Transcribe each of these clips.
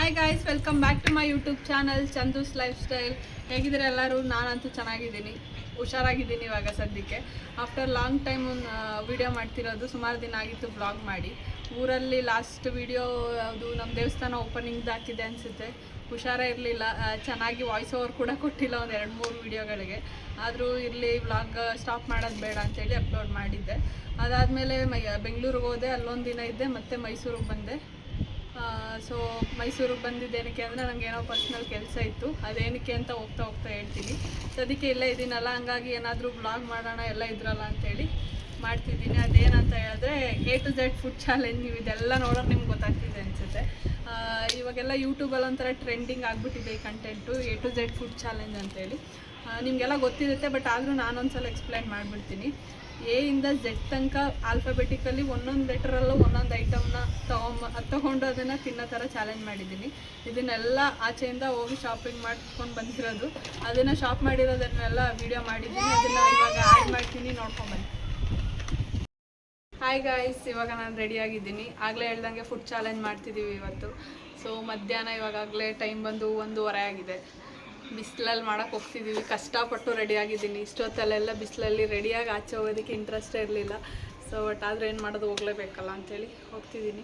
Hi guys, welcome back to my YouTube channel Chandu's lifestyle. ಹೇಗಿದ್ರೆ ಎಲ್ಲರೂ? ನಾನಂತೂ ಚೆನ್ನಾಗಿದ್ದೀನಿ, ಹುಷಾರಾಗಿದ್ದೀನಿ. ಇವಾಗ ಸದ್ಯಕ್ಕೆ ಆಫ್ಟರ್ ಲಾಂಗ್ ಟೈಮ್ ವಿಡಿಯೋ ಮಾಡ್ತಿರೋದು. ಸುಮಾರು ದಿನ ಆಗಿತ್ತು ಬ್ಲಾಗ್ ಮಾಡಿ. ಊರಲ್ಲಿ ಲಾಸ್ಟ್ ವಿಡಿಯೋ ಅದು ನಮ್ಮ ದೇವಸ್ಥಾನ ಓಪನಿಂಗ್ದು ಹಾಕಿದೆ ಅನಿಸುತ್ತೆ. ಹುಷಾರೇ ಇರಲಿಲ್ಲ, ಚೆನ್ನಾಗಿ ವಾಯ್ಸ್ ಓವರ್ ಕೂಡ ಕೊಟ್ಟಿಲ್ಲ ಒಂದು 2-3 ವಿಡಿಯೋಗಳಿಗೆ. ಆದರೂ ಇಲ್ಲಿ ವ್ಲಾಗ್ ಸ್ಟಾಪ್ ಮಾಡೋದು ಬೇಡ ಅಂತೇಳಿ ಅಪ್ಲೋಡ್ ಮಾಡಿದ್ದೆ. ಅದಾದಮೇಲೆ ಬೆಂಗಳೂರಿಗೆ ಹೋದೆ, ಅಲ್ಲೊಂದು ದಿನ ಇದ್ದೆ, ಮತ್ತು ಮೈಸೂರಿಗೆ ಬಂದೆ. ಸೊ ಮೈಸೂರಿಗೆ ಬಂದಿದ್ದೇನಕ್ಕೆ ಅಂದರೆ ನನಗೇನೋ ಪರ್ಸ್ನಲ್ ಕೆಲಸ ಇತ್ತು. ಅದೇನಕ್ಕೆ ಅಂತ ಹೋಗ್ತಾ ಹೇಳ್ತೀನಿ. ಸದ್ಯಕ್ಕೆ ಇಲ್ಲೇ ಇದ್ದೀನಲ್ಲ, ಹಂಗಾಗಿ ಏನಾದರೂ ಬ್ಲಾಗ್ ಮಾಡೋಣ ಎಲ್ಲ ಇದ್ರಲ್ಲ ಅಂತೇಳಿ ಮಾಡ್ತಿದ್ದೀನಿ. ಅದೇನಂತ ಹೇಳಿದ್ರೆ A to Z food challenge. ನೀವು ಇದೆಲ್ಲ ನೋಡೋರು ನಿಮ್ಗೆ ಗೊತ್ತಾಗ್ತಿದೆ ಅನಿಸುತ್ತೆ. ಇವಾಗೆಲ್ಲ ಯೂಟ್ಯೂಬಲ್ಲಿ ಒಂಥರ ಟ್ರೆಂಡಿಂಗ್ ಆಗಿಬಿಟ್ಟಿದೆ ಈ content, A to Z food challenge ಅಂತೇಳಿ. ನಿಮಗೆಲ್ಲ ಗೊತ್ತಿರುತ್ತೆ, ಬಟ್ ಆದರೂ ನಾನೊಂದ್ಸಲ ಎಕ್ಸ್ಪ್ಲೈನ್ ಮಾಡಿಬಿಡ್ತೀನಿ. A ಇಂದ Z ತನಕ ಆಲ್ಫಾಬೆಟಿಕಲಿ ಒಂದೊಂದು ಲೆಟರಲ್ಲೂ ಒಂದೊಂದು ಐಟಮ್ನ ತೊಗೊಂಡು ಅದನ್ನು ತಿನ್ನೋ ಥರ ಚಾಲೆಂಜ್ ಮಾಡಿದ್ದೀನಿ. ಇದನ್ನೆಲ್ಲ ಆಚೆಯಿಂದ ಹೋಗಿ ಶಾಪಿಂಗ್ ಮಾಡ್ಕೊಂಡು ಬಂದಿರೋದು. ಅದನ್ನು ಶಾಪ್ ಮಾಡಿರೋದನ್ನೆಲ್ಲ ವೀಡಿಯೋ ಮಾಡಿದ್ದೀನಿ. ಅದನ್ನು ಇವಾಗ ಆ್ಯಡ್ ಮಾಡ್ತೀನಿ, ನೋಡ್ಕೊಂಬನ್ನಿ. ಹಾಯ್ ಗಾಯ್ಸ್, ಇವಾಗ ನಾನು ರೆಡಿಯಾಗಿದ್ದೀನಿ. ಆಗಲೇ ಹೇಳ್ದಂಗೆ ಫುಡ್ ಚಾಲೆಂಜ್ ಮಾಡ್ತಿದ್ದೀವಿ ಇವತ್ತು. ಸೊ ಮಧ್ಯಾಹ್ನ ಇವಾಗಲೇ ಟೈಮ್ ಬಂದು 1:30 ಆಗಿದೆ. ಬಿಸಿಲಲ್ಲಿ ಮಾಡೋಕ್ಕೆ ಹೋಗ್ತಿದ್ದೀವಿ. ಕಷ್ಟಪಟ್ಟು ರೆಡಿಯಾಗಿದ್ದೀನಿ. ಇಷ್ಟೊತ್ತಲ್ಲೆಲ್ಲ ಬಿಸಿಲಲ್ಲಿ ರೆಡಿಯಾಗಿ ಆಚೆ ಹೋಗೋದಕ್ಕೆ ಇಂಟ್ರೆಸ್ಟೇ ಇರಲಿಲ್ಲ. ಸೊ ಬಟ್ ಆದರೆ ಏನು ಮಾಡೋದು, ಹೋಗಲೇಬೇಕಲ್ಲ ಅಂಥೇಳಿ ಹೋಗ್ತಿದ್ದೀನಿ.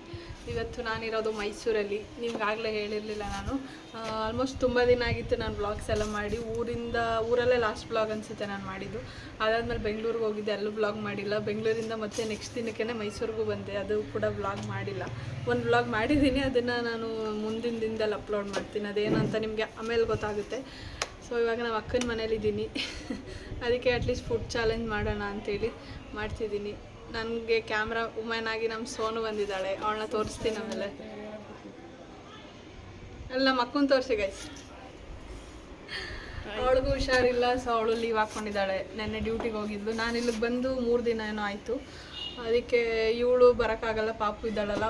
ಇವತ್ತು ನಾನಿರೋದು ಮೈಸೂರಲ್ಲಿ. ನಿಮ್ಗಾಗಲೇ ಹೇಳಿರಲಿಲ್ಲ, ನಾನು ಆಲ್ಮೋಸ್ಟ್ ತುಂಬ ದಿನ ಆಗಿತ್ತು ನಾನು ಬ್ಲಾಗ್ಸ್ ಎಲ್ಲ ಮಾಡಿ. ಊರಲ್ಲೇ ಲಾಸ್ಟ್ ಬ್ಲಾಗ್ ಅನಿಸುತ್ತೆ ನಾನು ಮಾಡಿದ್ದು. ಅದಾದಮೇಲೆ ಬೆಂಗಳೂರಿಗೆ ಹೋಗಿದ್ದೆ, ಅಲ್ಲೂ ಬ್ಲಾಗ್ ಮಾಡಿಲ್ಲ. ಬೆಂಗಳೂರಿಂದ ಮತ್ತೆ ನೆಕ್ಸ್ಟ್ ದಿನಕ್ಕೇ ಮೈಸೂರಿಗೂ ಬಂದೆ, ಅದು ಕೂಡ ಬ್ಲಾಗ್ ಮಾಡಿಲ್ಲ. ಒಂದು ಬ್ಲಾಗ್ ಮಾಡಿದ್ದೀನಿ, ಅದನ್ನು ನಾನು ಮುಂದಿನ ದಿನದಲ್ಲಿ ಅಪ್ಲೋಡ್ ಮಾಡ್ತೀನಿ. ಅದೇನಂತ ನಿಮಗೆ ಆಮೇಲೆ ಗೊತ್ತಾಗುತ್ತೆ. ಸೊ ಇವಾಗ ನಾವು ಅಕ್ಕನ ಮನೇಲಿದ್ದೀನಿ. ಅದಕ್ಕೆ ಅಟ್ಲೀಸ್ಟ್ ಫುಡ್ ಚಾಲೆಂಜ್ ಮಾಡೋಣ ಅಂಥೇಳಿ ಮಾಡ್ತಿದ್ದೀನಿ. ನನಗೆ ಕ್ಯಾಮ್ರಾ ವುಮೆನ್ ಆಗಿ ನಮ್ಮ ಸೋನು ಬಂದಿದ್ದಾಳೆ, ಅವಳನ್ನ ತೋರಿಸ್ತೀನಿ. ಆಮೇಲೆ ಅಲ್ಲಿ ನಮ್ಮ ಅಕ್ಕನ ತೋರಿಸಿ ಗೈಸ್. ಅವಳಿಗೂ ಹುಷಾರಿಲ್ಲ, ಸೊ ಅವಳು ಲೀವ್ ಹಾಕ್ಕೊಂಡಿದ್ದಾಳೆ. ನೆನ್ನೆ ಡ್ಯೂಟಿಗೆ ಹೋಗಿದ್ಲು. ನಾನು ಇಲ್ಲಿಗೆ ಬಂದು 3 ದಿನ ಏನೋ ಆಯಿತು. ಅದಕ್ಕೆ ಇವಳು ಬರೋಕ್ಕಾಗಲ್ಲ, ಪಾಪು ಇದ್ದಾಳಲ್ಲ,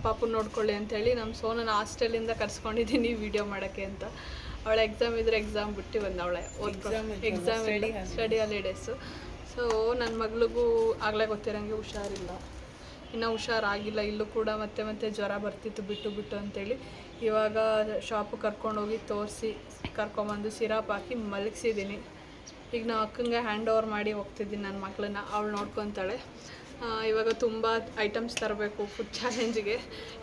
ಪಾಪು ನೋಡ್ಕೊಳ್ಳಿ ಅಂಥೇಳಿ ನಮ್ಮ ಸೋನನ ಹಾಸ್ಟೆಲಿಂದ ಕರ್ಸ್ಕೊಂಡಿದ್ದೀನಿ ವೀಡಿಯೋ ಮಾಡೋಕ್ಕೆ ಅಂತ. ಅವಳ ಎಕ್ಸಾಮ್ ಇದ್ರೆ ಎಕ್ಸಾಮ್ ಬಿಟ್ಟು ಬಂದವಳೆ, ಎಕ್ಸಾಮ್ ಸ್ಟಡಿ ಹಾಲಿಡೇಸು. ಸೊ ನನ್ನ ಮಗಳಿಗೂ ಆಗಲೇ ಗೊತ್ತಿರೋಂಗೆ ಹುಷಾರಿಲ್ಲ, ಇನ್ನೂ ಹುಷಾರಾಗಿಲ್ಲ. ಇಲ್ಲೂ ಕೂಡ ಮತ್ತೆ ಜ್ವರ ಬರ್ತಿತ್ತು ಬಿಟ್ಟು ಅಂತೇಳಿ ಇವಾಗ ಶಾಪಿಗೆ ಕರ್ಕೊಂಡೋಗಿ ತೋರಿಸಿ ಕರ್ಕೊಂಬಂದು ಸಿರಪ್ ಹಾಕಿ ಮಲಗಿಸಿದ್ದೀನಿ. ಈಗ ನಾವು ಅಕ್ಕಂಗೆ ಹ್ಯಾಂಡ್ ಓವರ್ ಮಾಡಿ ಹೋಗ್ತಿದ್ದೀನಿ ನನ್ನ ಮಗಳನ್ನ. ಅವಳು ನೋಡ್ಕೊತಾಳೆ. ಇವಾಗ ತುಂಬ ಐಟಮ್ಸ್ ತರಬೇಕು ಫುಡ್ ಚಾಲೆಂಜಿಗೆ.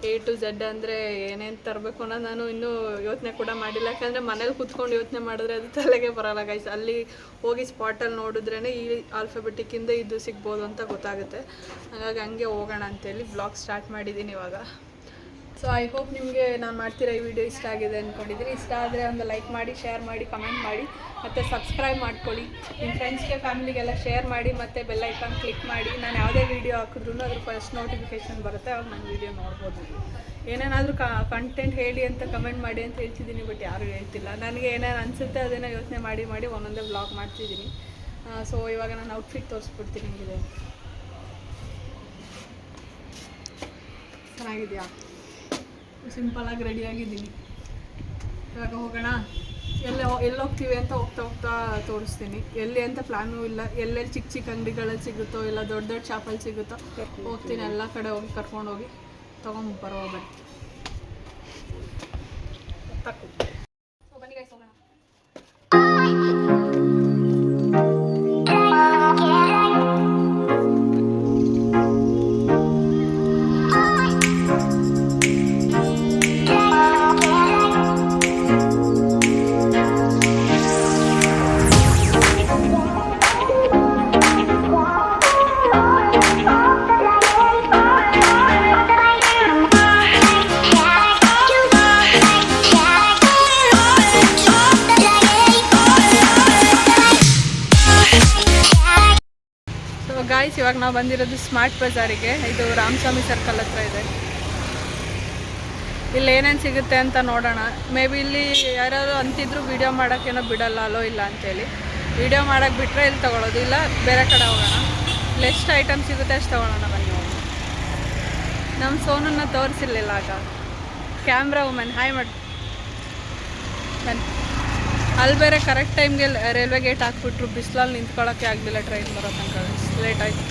A to Z ಅಂದರೆ ಏನೇನು ತರಬೇಕು ಅನ್ನೋದು ನಾನು ಇನ್ನೂ ಯೋಚನೆ ಕೂಡ ಮಾಡಿಲ್ಲ. ಯಾಕಂದರೆ ಮನೇಲಿ ಕೂತ್ಕೊಂಡು ಯೋಚನೆ ಮಾಡಿದ್ರೆ ಅದು ತಲೆಗೆ ಬರೋಲ್ಲ ಗೈಸ್. ಅಲ್ಲಿ ಹೋಗಿ ಸ್ಪಾಟಲ್ಲಿ ನೋಡಿದ್ರೇ ಈ ಆಲ್ಫಾಬೆಟಿಕ್ಕಿಂದ ಇದು ಸಿಗ್ಬೋದು ಅಂತ ಗೊತ್ತಾಗುತ್ತೆ. ಹಾಗಾಗಿ ಹಂಗೆ ಹೋಗೋಣ ಅಂತೇಳಿ ಬ್ಲಾಗ್ ಸ್ಟಾರ್ಟ್ ಮಾಡಿದ್ದೀನಿ ಇವಾಗ. ಸೊ ಐ ಹೋಪ್ ನಿಮಗೆ ನಾನು ಮಾಡ್ತಿರೋ ಈ ವಿಡಿಯೋ ಇಷ್ಟ ಆಗಿದೆ ಅಂದ್ಕೊಂಡಿದ್ದೀನಿ. ಇಷ್ಟ ಆದರೆ ಒಂದು ಲೈಕ್ ಮಾಡಿ, ಶೇರ್ ಮಾಡಿ, ಕಮೆಂಟ್ ಮಾಡಿ, ಮತ್ತು ಸಬ್ಸ್ಕ್ರೈಬ್ ಮಾಡ್ಕೊಳ್ಳಿ. ನಿಮ್ಮ ಫ್ರೆಂಡ್ಸ್ಗೆ, ಫ್ಯಾಮಿಲಿಗೆಲ್ಲ ಶೇರ್ ಮಾಡಿ, ಮತ್ತು ಬೆಲ್ ಐಕಾನ್ ಕ್ಲಿಕ್ ಮಾಡಿ. ನಾನು ಯಾವುದೇ ವೀಡಿಯೋ ಹಾಕಿದ್ರೂ ಅದ್ರ ಫಸ್ಟ್ ನೋಟಿಫಿಕೇಷನ್ ಬರುತ್ತೆ, ಅವಾಗ ನಾನು ವೀಡಿಯೋ ನೋಡ್ಬೋದು. ಏನೇನಾದರೂ ಕಂಟೆಂಟ್ ಹೇಳಿ ಅಂತ ಕಮೆಂಟ್ ಮಾಡಿ ಅಂತ ಹೇಳ್ತಿದ್ದೀನಿ, ಬಟ್ ಯಾರೂ ಹೇಳ್ತಿಲ್ಲ. ನನಗೆ ಏನೇನು ಅನಿಸುತ್ತೆ ಅದನ್ನು ಯೋಚನೆ ಮಾಡಿ ಒಂದೊಂದೇ ವ್ಲಾಗ್ ಮಾಡ್ತಿದ್ದೀನಿ. ಸೊ ಇವಾಗ ನಾನು ಔಟ್ಫಿಟ್ ತೋರಿಸ್ಬಿಡ್ತೀನಿ. ಹಿಂಗಿದೆ, ಚೆನ್ನಾಗಿದೆಯಾ? ಸಿಂಪಲಾಗಿ ರೆಡಿಯಾಗಿದ್ದೀನಿ. ಇವಾಗ ಹೋಗೋಣ. ಎಲ್ಲಿ ಹೋಗ್ತೀವಿ ಅಂತ ಹೋಗ್ತಾ ತೋರಿಸ್ತೀನಿ. ಎಲ್ಲಿ ಅಂತ ಪ್ಲ್ಯಾನೂ ಇಲ್ಲ. ಎಲ್ಲೆಲ್ಲಿ ಚಿಕ್ಕ ಅಂಗಡಿಗಳಲ್ಲಿ ಸಿಗುತ್ತೋ, ಇಲ್ಲ ದೊಡ್ಡ ಶಾಪಲ್ಲಿ ಸಿಗುತ್ತೋ ಹೋಗ್ತೀನಿ. ಎಲ್ಲ ಕಡೆ ಹೋಗಿ ಕರ್ಕೊಂಡೋಗಿ ತೊಗೊಂಬರೋ ಬನ್ನಿ. ಬನ್ನಿ ಗೈಸ್, ಹೋಗೋಣ. ಗಾಯ್ಸ್, ಇವಾಗ ನಾವು ಬಂದಿರೋದು ಸ್ಮಾರ್ಟ್ ಬಜಾರಿಗೆ. ಇದು ರಾಮಸ್ವಾಮಿ ಸರ್ಕಲ್ ಹತ್ರ ಇದೆ. ಇಲ್ಲಿ ಏನೇನು ಸಿಗುತ್ತೆ ಅಂತ ನೋಡೋಣ. ಮೇ ಬಿ ಇಲ್ಲಿ ಯಾರು ಅಂತಿದ್ರು ವೀಡಿಯೋ ಮಾಡೋಕ್ಕೇನೋ ಬಿಡಲ್ಲ, ಅಲೋ ಇಲ್ಲ ಅಂತೇಳಿ. ವೀಡಿಯೋ ಮಾಡೋಕ್ಕೆ ಬಿಟ್ಟರೆ ಇಲ್ಲಿ ತೊಗೊಳೋದು, ಇಲ್ಲ ಬೇರೆ ಕಡೆ ಹೋಗೋಣ. ಇಲ್ಲಿ ಎಷ್ಟು ಐಟಮ್ ಸಿಗುತ್ತೆ ಅಷ್ಟು ತೊಗೊಳೋಣ ಬನ್ನಿ. ನಮ್ಮ ಸೋನನ್ನ ತೋರಿಸಿರ್ಲಿಲ್ಲ ಆಗ. ಕ್ಯಾಮ್ರಾ ವುಮೆನ್ ಹಾಯ್ ಮಾಡಿ ಬನ್ನಿ. ಅಲ್ಲಿ ಬೇರೆ ಕರೆಕ್ಟ್ ಟೈಮ್ಗೆ ರೈಲ್ವೆ ಗೇಟ್ ಹಾಕ್ಬಿಟ್ರು. ಬಿಸಿಲಲ್ಲಿ ನಿಂತ್ಕೊಳ್ಳೋಕ್ಕೆ ಆಗಲಿಲ್ಲ, ಟ್ರೈನ್ ಬರೋ ತನಕ ಲೇಟ್ ಆಯಿತು.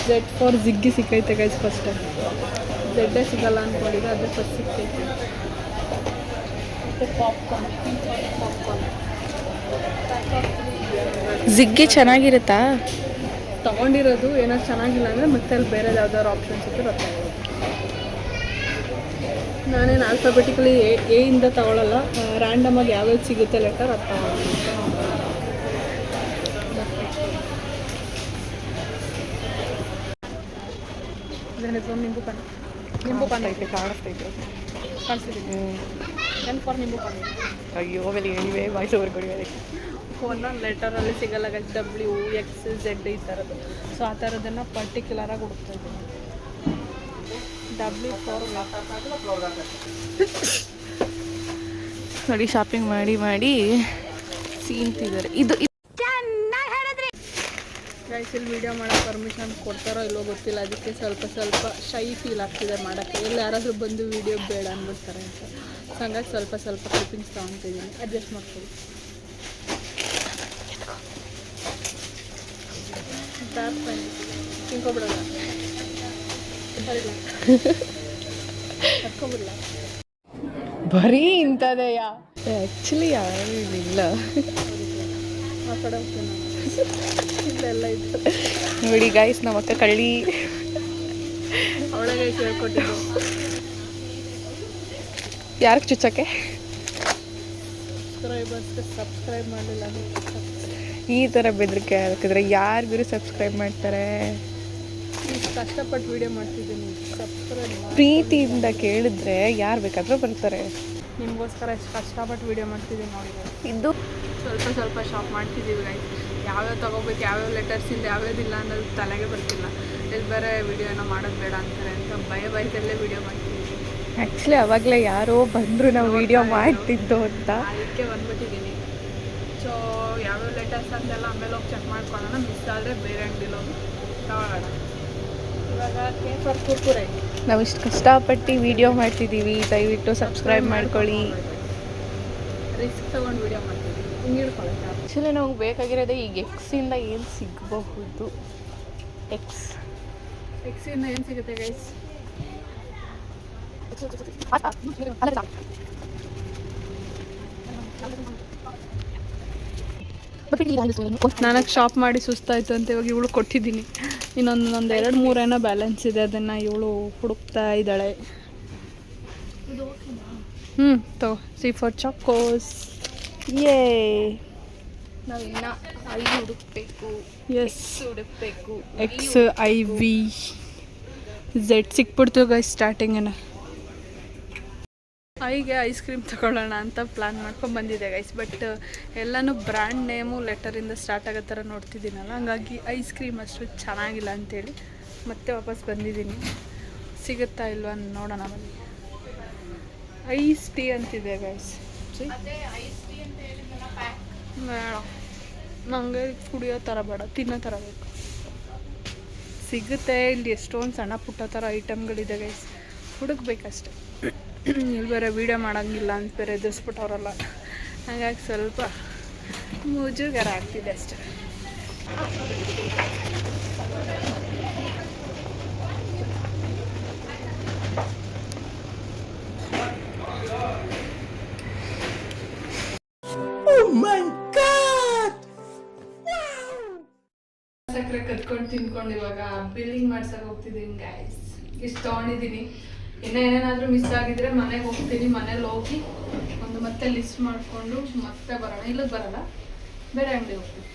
ಝೆಡ್ ಫಾರ್ ಜಿಗ್ಗಿ ಸಿಕ್ಕೈತೆ ಗೈಸ್ ಫಸ್ಟ್ ಟೈಮ್. ಝೆಡ್ಡೇ ಸಿಗಲ್ಲ ಅಂದ್ಕೊಂಡಿದ್ದೆ, ಅದೇ ಫಸ್ಟ್ ಸಿಕ್ಕೈತೆ. ಮತ್ತು ಪಾಪ್ಕಾರ್ನ್ ಜಿಗ್ಗಿ ಚೆನ್ನಾಗಿರುತ್ತಾ? ತೊಗೊಂಡಿರೋದು ಏನಾದ್ರು ಚೆನ್ನಾಗಿಲ್ಲ ಅಂದರೆ ಮತ್ತೆ ಅಲ್ಲಿ ಬೇರೆ ಯಾವ್ದಾದ್ರು ಆಪ್ಷನ್ಸ್ ಇತ್ತು ಗೊತ್ತಾಗೋದು. ನಾನೇನು ಆಲ್ಫಾಬೆಟಿಕಲಿ ಎ ಇಂದ ತೊಗೊಳ್ಳಲ್ಲ, ರ್ಯಾಂಡಮಾಗಿ ಯಾವ್ಯಾವ್ದು ಸಿಗುತ್ತೆ ಲೆಟರ್ ಅದು ತೊಗೊಳ್ಳೋದು. ನಿಂಬು ಪಾನಿ ಐತೆ, ಕಾಣಿಸ್ತೈತೆ. ಕಾಣಿಸ್ತಿದ್ದೀನಿ. ಎನ್ ಫಾರ್ ನಿಂಬು ಪಾನಿ. ಅಯ್ಯೋ ಆಮೇಲೆ ಹೇಳಿವೆ ವಾಯ್ಸ್ ಓವರ್ ಕೊಡಿ. ಒಂದೊಂದು ಲೆಟರಲ್ಲಿ ಸಿಗಲ್ಲ, WXZ ಈ ಥರದ್ದು. ಸೊ ಆ ಥರದನ್ನು ಪರ್ಟಿಕ್ಯುಲರಾಗಿ ಹುಡುಕ್ತಾ ಇದ್ದೀನಿ. W ಫಾರ್ ನೋಡಿ ಶಾಪಿಂಗ್ ಮಾಡಿ ಮಾಡಿ ಸೀನ್ತಿದ್ದಾರೆ. ಇದು ಗೈಸ್ ಇಲ್ಲಿ ವೀಡಿಯೋ ಮಾಡೋಕ್ಕೆ ಪರ್ಮಿಷನ್ ಕೊಡ್ತಾರೋ ಇಲ್ಲೋ ಗೊತ್ತಿಲ್ಲ, ಅದಕ್ಕೆ ಸ್ವಲ್ಪ ಶೈ ಫೀಲ್ ಆಗ್ತಿದೆ ಮಾಡೋಕ್ಕೆ. ಎಲ್ಲಿ ಯಾರಾದರೂ ಬಂದು ವೀಡಿಯೋ ಬೇಡ ಅಂದ್ಬಿಡ್ತಾರೆ ಅಂತ. ಸೊ ಹಂಗಾಗಿ ಸ್ವಲ್ಪ ಕ್ಲಿಪ್ಪಿಂಗ್ಸ್ ತೊಗೊತಿದ್ದೀನಿ, ಅಡ್ಜಸ್ಟ್ ಮಾಡ್ಕೊಳ್ಳಿ. ತಿನ್ಕೊಬಿಡೋಲ್ಲ, ಕರ್ಕೊಬಿಡಲ್ಲ. ಬರೀ ಇಂಥದೆಯಾ? ಆ್ಯಕ್ಚುಲಿ ಯಾರು ಇಲ್ಲ. ಆ ಕಡೆ ಹೋಗ್ತೇನೆ ನಾನು. ಇಲ್ಲೆಲ್ಲ ಇತ್ತು ನೋಡಿ ಗೈಸ್, ನಮ್ಮ ಅಕ್ಕ ಕಳ್ಳಿ ಅವಳೇ ಗೈಸ್ ಹೇಳ್ಕೊಟ್ಟಿದ್ದು. ಯಾರಿಗೆ ಚುಚ್ಚಕ್ಕೆ? ಸಬ್ಸ್ಕ್ರೈಬ್ ಮಾಡಲಿಲ್ಲ ಈ ಥರ ಬೆದರಿಕೆ ಹಾಕಿದ್ರೆ ಯಾರಿಗೂ ಸಬ್ಸ್ಕ್ರೈಬ್ ಮಾಡ್ತಾರೆ? ಕಷ್ಟಪಟ್ಟು ವೀಡಿಯೋ ಮಾಡ್ತಿದ್ದೀನಿ, ಸಬ್ಸ್ಕ್ರೈಬ್ ಪ್ರೀತಿಯಿಂದ ಕೇಳಿದ್ರೆ ಯಾರು ಬೇಕಾದರೂ ಬರ್ತಾರೆ. ನಿಮಗೋಸ್ಕರ ಎಷ್ಟು ಕಷ್ಟಪಟ್ಟು ವೀಡಿಯೋ ಮಾಡ್ತಿದ್ದೀನಿ ನೋಡಿ. ಇದು ಸ್ವಲ್ಪ ಶಾಪ್ ಮಾಡ್ತಿದ್ದೀವಿ ಗೈಸ್. ಯಾವ್ಯಾವ ತೊಗೋಬೇಕು, ಯಾವ್ಯಾವ ಲೆಟರ್ಸಿಂದ ಯಾವ್ಯಾವ್ದಿಲ್ಲ ಅನ್ನೋದು ತಲೆಗೆ ಬರ್ತಿಲ್ಲ. ಇಲ್ಲಿ ಬೇರೆ ವೀಡಿಯೋ ಏನೋ ಮಾಡೋದು ಬೇಡ ಅಂತಾರೆ ಅಂತ ಭಯದಲ್ಲೇ ವೀಡಿಯೋ ಮಾಡ್ತಿದ್ದೀವಿ. ಆ್ಯಕ್ಚುಲಿ ಅವಾಗಲೇ ಯಾರೋ ಬಂದರು ನಾವು ವೀಡಿಯೋ ಮಾಡ್ತಿದ್ದು ಅಂತ, ಅದಕ್ಕೆ ಬಂದ್ಬಿಟ್ಟಿದ್ದೀನಿ. ಸೊ ಯಾವ್ಯಾವ ಲೆಟರ್ಸ್ ಅಂತೆಲ್ಲ ಆಮೇಲೆ ಹೋಗಿ ಚೆಕ್ ಮಾಡ್ಕೊಳ್ಳೋಣ. ಮಿಸ್ ಆದರೆ ಬೇರೆ ಅಂಗಡಿಲಿ ಹೋಗಿ ತಗೊಳ್ಳೋಣ. ಇವಾಗ ಕೇಸರ್ ಕುರ್ಕುರೆ ನಾವು ಇಷ್ಟು ಕಷ್ಟಪಟ್ಟು ವೀಡಿಯೋ ಮಾಡ್ತಿದ್ದೀವಿ, ದಯವಿಟ್ಟು ಸಬ್ಸ್ಕ್ರೈಬ್ ಮಾಡ್ಕೊಳ್ಳಿ. ರಿಸ್ಕ್ ತೊಗೊಂಡು ವೀಡಿಯೋ ಮಾಡ್ತಿದ್ದೀವಿ, ಹಿಂಗೆ ಹಿಡ್ಕೊಳ್ಳಿ. ಆ್ಯಕ್ಚುಲಿ ನಮಗೆ ಬೇಕಾಗಿರೋದೇ ಈಗ ಎಕ್ಸಿಂದ ಏನು ಸಿಗಬಹುದು. ಎಕ್ಸಿಂದ ಏನು ಸಿಗುತ್ತೆ ಗೈಸ್? ನನಗೆ ಶಾಪ್ ಮಾಡಿ ಸುಸ್ತಾಯಿತು ಅಂತ ಇವಾಗ ಇವಳು ಕೊಟ್ಟಿದ್ದೀನಿ. ಇನ್ನೊಂದು 2-3 ಏನೋ ಬ್ಯಾಲೆನ್ಸ್ ಇದೆ, ಅದನ್ನು ಇವಳು ಹುಡುಕ್ತಾ ಇದ್ದಾಳೆ. ತಗೋ, ಸಿ ಫಾರ್ ಚಾಕೋಸ್. ಯೇ ನಾವಿನ್ನ ಐ ಹುಡುಕ್ಬೇಕು. ಎಸ್ ಹುಡುಕ್ಬೇಕು. XIV Z ಸಿಕ್ಬಿಡ್ತು ಗೈಸ್ ಸ್ಟಾರ್ಟಿಂಗನ. ಐಗೆ ಐಸ್ ಕ್ರೀಮ್ ತಗೊಳ್ಳೋಣ ಅಂತ ಪ್ಲ್ಯಾನ್ ಮಾಡ್ಕೊಂಡು ಬಂದಿದೆ ಗೈಸ್. ಬಟ್ ಎಲ್ಲನೂ ಬ್ರ್ಯಾಂಡ್ ನೇಮು ಲೆಟರಿಂದ ಸ್ಟಾರ್ಟ್ ಆಗೋ ಥರ ನೋಡ್ತಿದ್ದೀನಲ್ಲ, ಹಂಗಾಗಿ ಐಸ್ ಕ್ರೀಮ್ ಅಷ್ಟು ಚೆನ್ನಾಗಿಲ್ಲ ಅಂಥೇಳಿ ಮತ್ತೆ ವಾಪಸ್ ಬಂದಿದ್ದೀನಿ. ಸಿಗುತ್ತಾ ಇಲ್ವಾ ನೋಡೋಣ ಬನ್ನಿ. ಐಸ್ ಟೀ ಅಂತಿದೆ ಗೈಸ್. ಬೇಡ, ನನಗೆ ಕುಡಿಯೋ ಥರ ಬೇಡ, ತಿನ್ನೋ ಥರ ಬೇಕು. ಸಿಗುತ್ತೆ ಇಲ್ಲಿ ಎಷ್ಟೊಂದು ಸಣ್ಣ ಪುಟ್ಟ ಥರ ಐಟಮ್ಗಳಿದೆ ಗೈಸ್, ಹುಡುಕ್ಬೇಕಷ್ಟೆ. ಇಲ್ಲಿ ಬೇರೆ ವೀಡಿಯೋ ಮಾಡೋಂಗಿಲ್ಲ ಅಂತ ಬೇರೆ ಎದುರಿಸ್ಬಿಟ್ಟವ್ರಲ್ಲ, ಹಾಗಾಗಿ ಸ್ವಲ್ಪ ಮುಜುಗರ ಆಗ್ತಿದೆ ಅಷ್ಟೆ. ಸಕ್ಕರೆ ಕತ್ಕೊಂಡು ತಿನ್ಕೊಂಡು ಇವಾಗ ಬಿಲ್ಲಿಂಗ್ ಮಾಡ್ಸಕ್ಕೆ ಹೋಗ್ತಿದ್ದೀನಿ ಗೈಸ್. ಇಷ್ಟು ತೊಗೊಂಡಿದ್ದೀನಿ. ಇನ್ನೂ ಏನೇನಾದರೂ ಮಿಸ್ ಆಗಿದ್ರೆ ಮನೆಗೆ ಹೋಗ್ತೀನಿ. ಮನೇಲಿ ಹೋಗಿ ಒಂದು ಮತ್ತೆ ಲಿಸ್ಟ್ ಮಾಡಿಕೊಂಡು ಮತ್ತೆ ಬರೋಣ. ಇಲ್ಲಿಗೆ ಬರೋಲ್ಲ, ಬೇರೆ ಅಂಗಡಿ ಹೋಗ್ತೀನಿ.